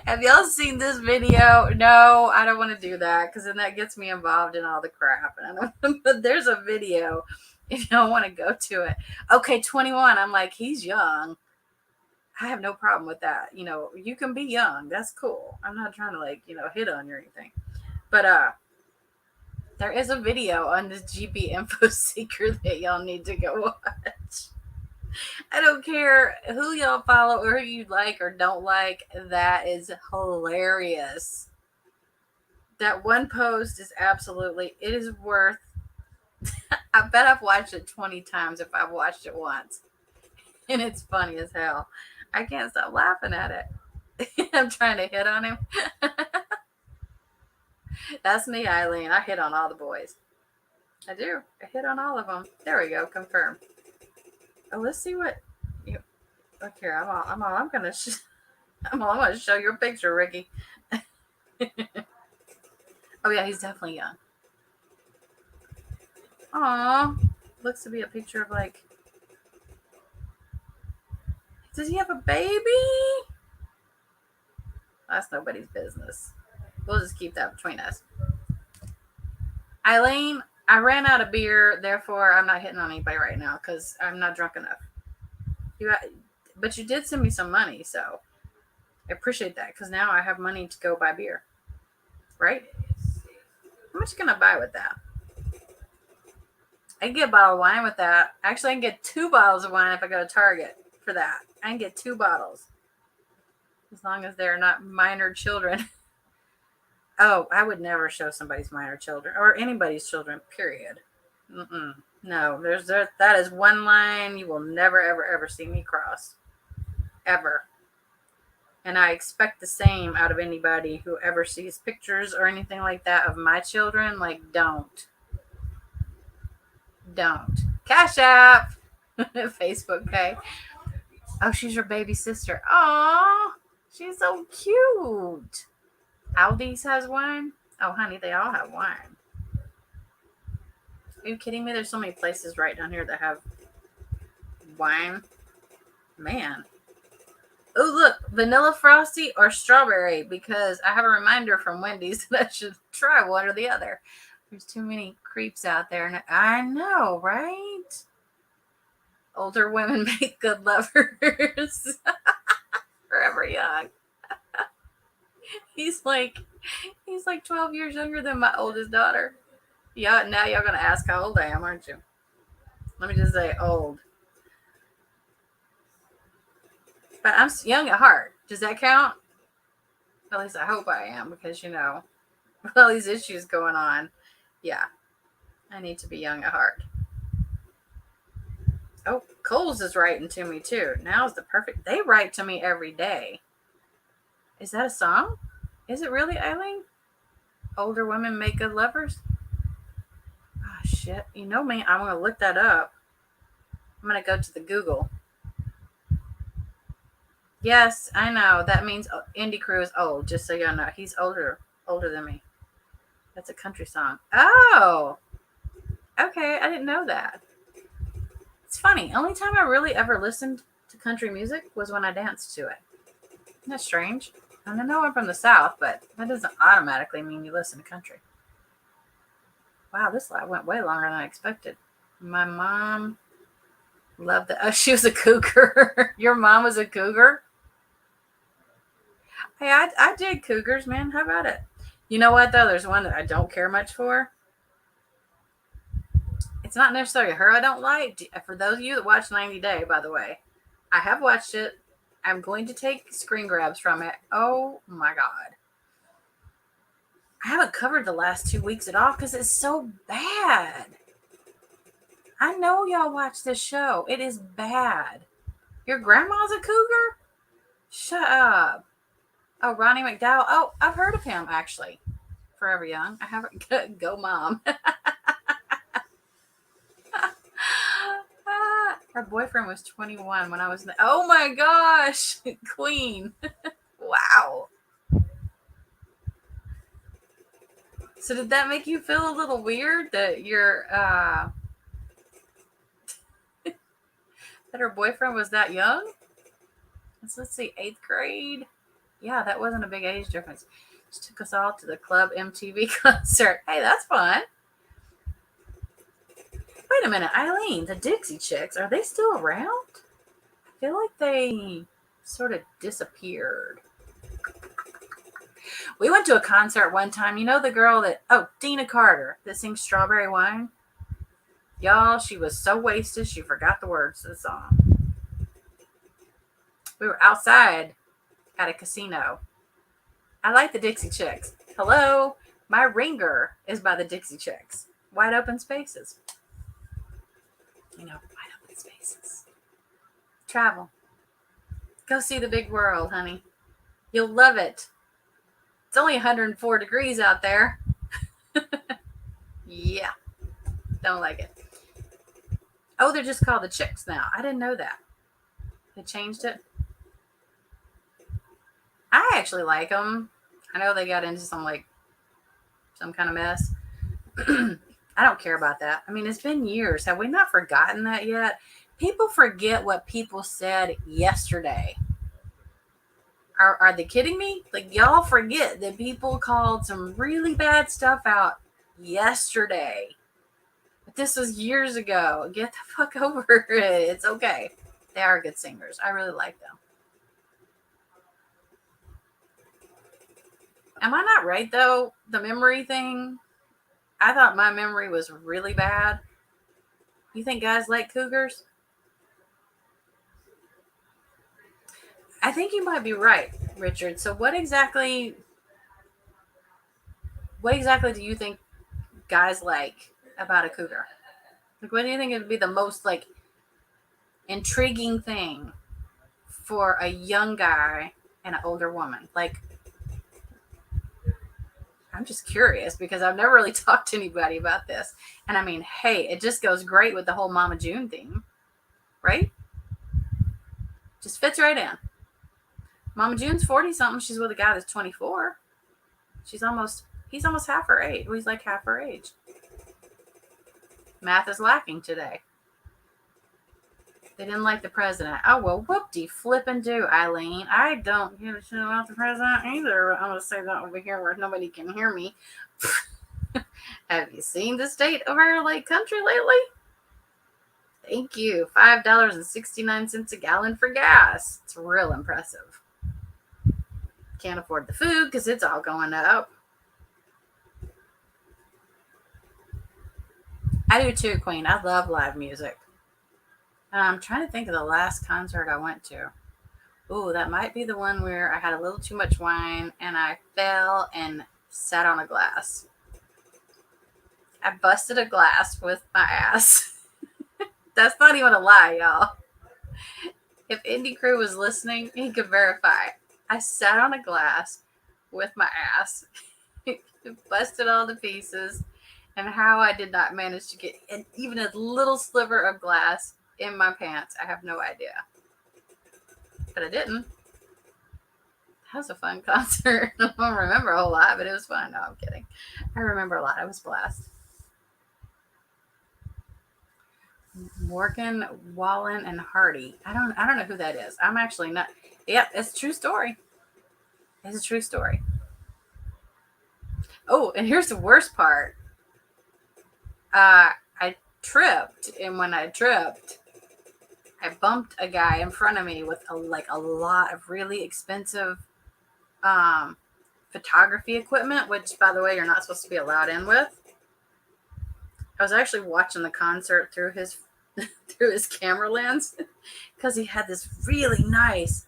Speaker 1: Have y'all seen this video? No, I don't want to do that because then that gets me involved in all the crap. But there's a video if you don't want to go to it. Okay, 21. I'm like, he's young. I have no problem with that. You can be young. That's cool. I'm not trying to hit on you or anything. But there is a video on this GP info seeker that y'all need to go watch. I don't care who y'all follow or who you like or don't like. That is hilarious. That one post is it is worth. I bet I've watched it 20 times if I've watched it once. And it's funny as hell. I can't stop laughing at it. I'm trying to hit on him. That's me, Eileen. I hit on all the boys. I do. I hit on all of them. There we go. Confirm. Oh, let's see what. Look here. I'm gonna show your picture, Ricky. Oh yeah, he's definitely young. Aw, looks to be a picture of Does he have a baby? That's nobody's business. We'll just keep that between us. Eileen, I ran out of beer, therefore I'm not hitting on anybody right now because I'm not drunk enough. But you did send me some money, so I appreciate that because now I have money to go buy beer. Right? How much can I buy with that? I can get a bottle of wine with that. Actually, I can get 2 bottles of wine if I go to Target for that. I can get 2 bottles. As long as they're not minor children. Oh, I would never show somebody's minor children or anybody's children, period. No, that is one line you will never, ever, ever see me cross. Ever. And I expect the same out of anybody who ever sees pictures or anything like that of my children. Don't. Don't. Cash App. Facebook Pay. Oh, she's your baby sister. Aw, she's so cute. Aldi's has wine. Oh, honey, they all have wine. Are you kidding me? There's so many places right down here that have wine. Man. Oh, look, vanilla frosty or strawberry, because I have a reminder from Wendy's that I should try one or the other. There's too many creeps out there. I know, right? Older women make good lovers. Forever young. He's like 12 years younger than my oldest daughter. Yeah, now y'all gonna ask how old I am, aren't you? Let me just say old. But I'm young at heart. Does that count? At least I hope I am, because with all these issues going on, yeah, I need to be young at heart. Oh, Coles is writing to me too. Now's the perfect. They write to me every day. Is that a song? Is it really, Eileen? Older women make good lovers? Oh, shit. You know me. I'm going to look that up. I'm going to go to the Google. Yes, I know. That means Indie Crew is old, just so y'all know. He's older than me. That's a country song. Oh, okay. I didn't know that. It's funny. Only time I really ever listened to country music was when I danced to it. Isn't that strange? I know I'm from the South, but that doesn't automatically mean you listen to country. Wow, this live went way longer than I expected. My mom loved the. Oh, she was a cougar. Your mom was a cougar? Hey, I did cougars, man. How about it? You know what, though? There's one that I don't care much for. It's not necessarily her I don't like. For those of you that watch 90 Day, by the way, I have watched it. I'm going to take screen grabs from it. Oh, my God. I haven't covered the last 2 weeks at all because it's so bad. I know y'all watch this show. It is bad. Your grandma's a cougar? Shut up. Oh, Ronnie McDowell. Oh, I've heard of him, actually. Forever Young. I haven't. Go, Mom. Her boyfriend was 21 when I was. Oh, my gosh. Queen. Wow. So did that make you feel a little weird that that her boyfriend was that young? Let's see, 8th grade. Yeah, that wasn't a big age difference. She took us all to the Club MTV concert. Hey, that's fun. Wait a minute, Eileen, the Dixie Chicks, are they still around? I feel like they sort of disappeared. We went to a concert one time. You know the girl Dina Carter, that sings Strawberry Wine? Y'all, she was so wasted, she forgot the words to the song. We were outside at a casino. I like the Dixie Chicks. Hello, my ringer is by the Dixie Chicks. Wide Open Spaces. Wide open spaces. Travel. Go see the big world, honey. You'll love it. It's only 104 degrees out there. Yeah. Don't like it. Oh, they're just called the Chicks now. I didn't know that. They changed it. I actually like them. I know they got into some kind of mess. I don't care about that. I mean, it's been years. Have we not forgotten that yet? People forget what people said yesterday. Are they kidding me? Y'all forget that people called some really bad stuff out yesterday. But this was years ago. Get the fuck over it. It's okay. They are good singers. I really like them. Am I not right, though? The memory thing? I thought my memory was really bad. You think guys like cougars? I think you might be right, Richard. So what exactly do you think guys like about a cougar? What do you think would be the most intriguing thing for a young guy and an older woman? I'm just curious because I've never really talked to anybody about this. And I mean, hey, it just goes great with the whole Mama June theme, right? Just fits right in. Mama June's 40 something. She's with a guy that's 24. He's almost half her age. Well, he's like half her age. Math is lacking today. They didn't like the president. Oh, well, whoop-de flippin' do, Eileen. I don't give a shit about the president either. I'm going to say that over here where nobody can hear me. Have you seen the state of our country lately? Thank you. $5.69 a gallon for gas. It's real impressive. Can't afford the food because it's all going up. I do too, Queen. I love live music. I'm trying to think of the last concert I went to. Ooh, that might be the one where I had a little too much wine and I fell and sat on a glass. I busted a glass with my ass. That's not even a lie, y'all. If Indie Crew was listening, he could verify. I sat on a glass with my ass. Busted all to pieces. And how I did not manage to get even a little sliver of glass in my pants, I have no idea. But I didn't. That was a fun concert. I don't remember a whole lot, but it was fun. No, I'm kidding. I remember a lot. I was blessed. Morgan Wallen and Hardy. I don't know who that is. I'm actually not. Yep, it's a true story. It's a true story. Oh, and here's the worst part. I tripped, and when I tripped, I bumped a guy in front of me with a lot of really expensive photography equipment, which, by the way, you're not supposed to be allowed in with. I was actually watching the concert through his camera lens because he had this really nice,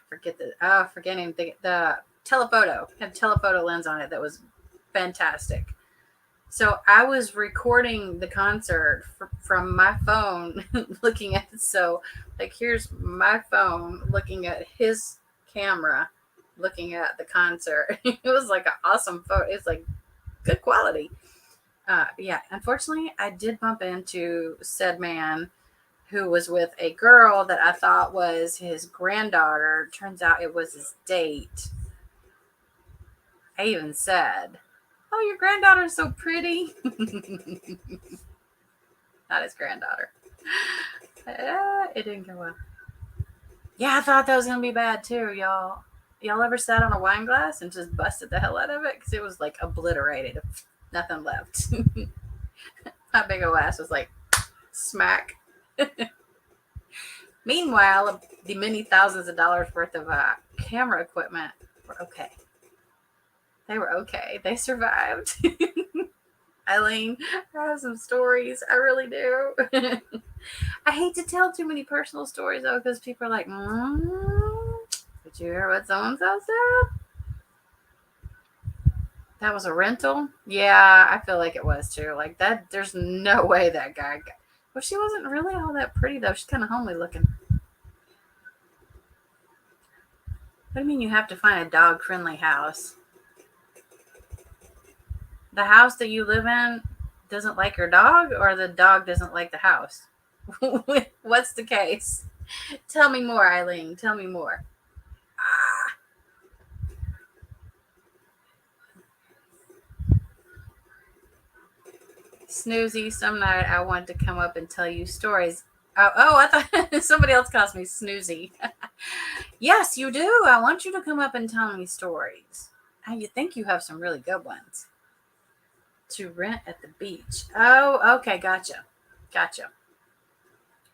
Speaker 1: forgetting the telephoto. Had telephoto lens on it that was fantastic. So I was recording the concert from my phone, looking at it. So, here's my phone looking at his camera, looking at the concert. It was an awesome photo. It's good quality. Yeah, unfortunately, I did bump into said man who was with a girl that I thought was his granddaughter. Turns out it was his date. I even said, "Oh, your granddaughter's so pretty." Not his granddaughter. It didn't go well. Yeah, I thought that was gonna be bad too, y'all. Y'all ever sat on a wine glass and just busted the hell out of it? Because it was obliterated. Nothing left. My big old ass was smack. Meanwhile, the many thousands of dollars worth of camera equipment were okay. They were okay. They survived. Eileen, I have some stories. I really do. I hate to tell too many personal stories, though, because people are like, did you hear what so-and-so said? That was a rental? Yeah, I feel like it was, too. That, there's no way that guy got... Well, she wasn't really all that pretty, though. She's kind of homely looking. What do you mean you have to find a dog-friendly house? The house that you live in doesn't like your dog, or the dog doesn't like the house? What's the case? Tell me more, Eileen. Tell me more. Snoozy, some night I want to come up and tell you stories. Oh, I thought somebody else calls me Snoozy. Yes, you do. I want you to come up and tell me stories. And you think you have some really good ones. To rent at the beach. Oh, okay. Gotcha.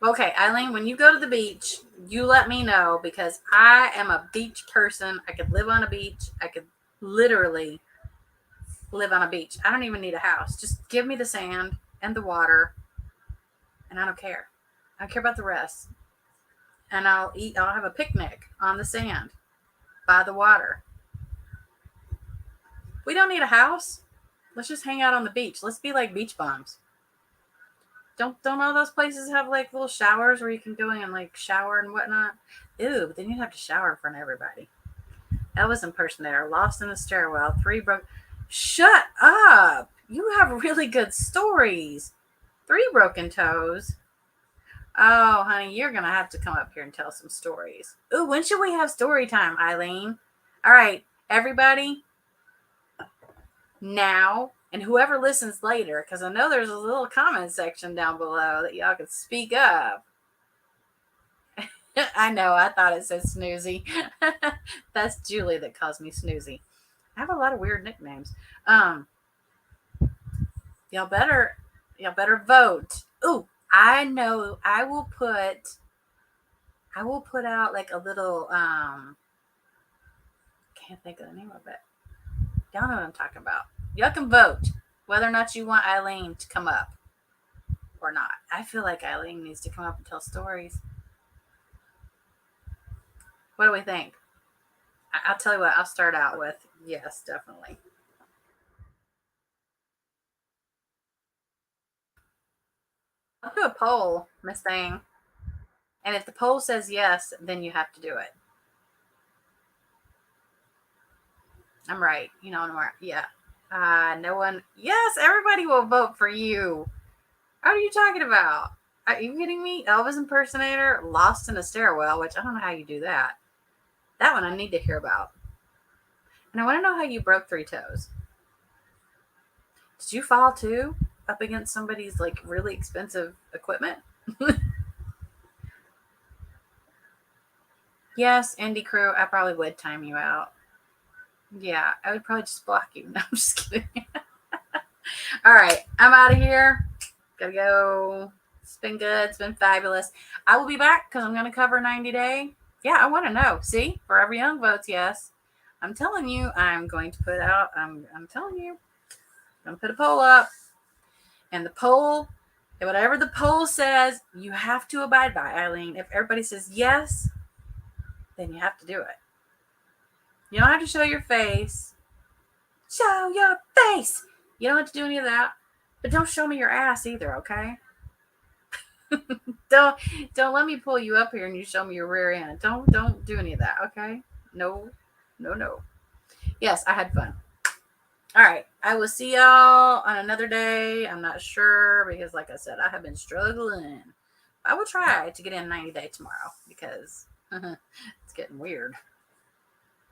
Speaker 1: Okay, Eileen, when you go to the beach, you let me know because I am a beach person. I could live on a beach. I could literally live on a beach. I don't even need a house. Just give me the sand and the water, and I don't care. I don't care about the rest. And I'll have a picnic on the sand by the water. We don't need a house. Let's just hang out on the beach. Let's be like beach bums. Don't all those places have little showers where you can go in and shower and whatnot? Ew, but then you'd have to shower in front of everybody. Elvis impersonator, lost in a stairwell, 3 broke. Shut up! You have really good stories. 3 broken toes. Oh, honey, you're gonna have to come up here and tell some stories. Ooh, when should we have story time, Eileen? All right, everybody, now, and whoever listens later, because I know there's a little comment section down below that y'all can speak up. I know, I thought it said Snoozy. That's Julie that calls me Snoozy. I have a lot of weird nicknames. Y'all better vote. Ooh, I know. I will put out like a little can't think of the name of it. Y'all know what I'm talking about. Y'all can vote whether or not you want Eileen to come up or not. I feel like Eileen needs to come up and tell stories. What do we think? I'll tell you what, I'll start out with yes, definitely. I'll do a poll, Miss Thing. And if the poll says yes, then you have to do it. I'm right. You know, yeah. No one. Yes, everybody will vote for you. What are you talking about? Are you kidding me? Elvis impersonator, lost in a stairwell, which I don't know how you do that. That one I need to hear about. And I want to know how you broke 3 toes. Did you fall too? Up against somebody's like really expensive equipment? Yes, Indie Crew, I probably would time you out. Yeah, I would probably just block you. No, I'm just kidding. All right, I'm out of here. Gotta go. It's been good. It's been fabulous. I will be back because I'm going to cover 90 Day. Yeah, I want to know. See, Forever Young votes yes. I'm telling you, I'm going to put out, I'm telling you, I'm going to put a poll up. And the poll, whatever the poll says, you have to abide by, Eileen. If everybody says yes, then you have to do it. You don't have to show your face. Show your face. You don't have to do any of that. But don't show me your ass either, okay? don't let me pull you up here and you show me your rear end. Don't do any of that, okay? No. Yes, I had fun. All right, I will see y'all on another day. I'm not sure because, like I said, I have been struggling. I will try to get in 90 Day tomorrow because it's getting weird.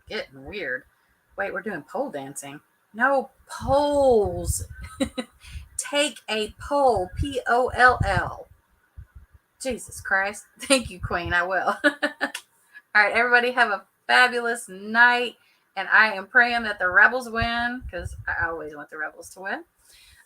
Speaker 1: Wait, we're doing pole dancing. No, polls. Take a poll. Poll. Jesus Christ. Thank you, Queen. I will. All right, everybody have a fabulous night. And I am praying that the Rebels win because I always want the Rebels to win.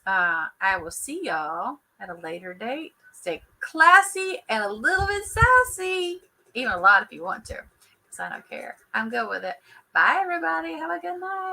Speaker 1: I will see y'all at a later date. Stay classy and a little bit sassy. Even a lot if you want to because I don't care. I'm good with it. Bye, everybody. Have a good night.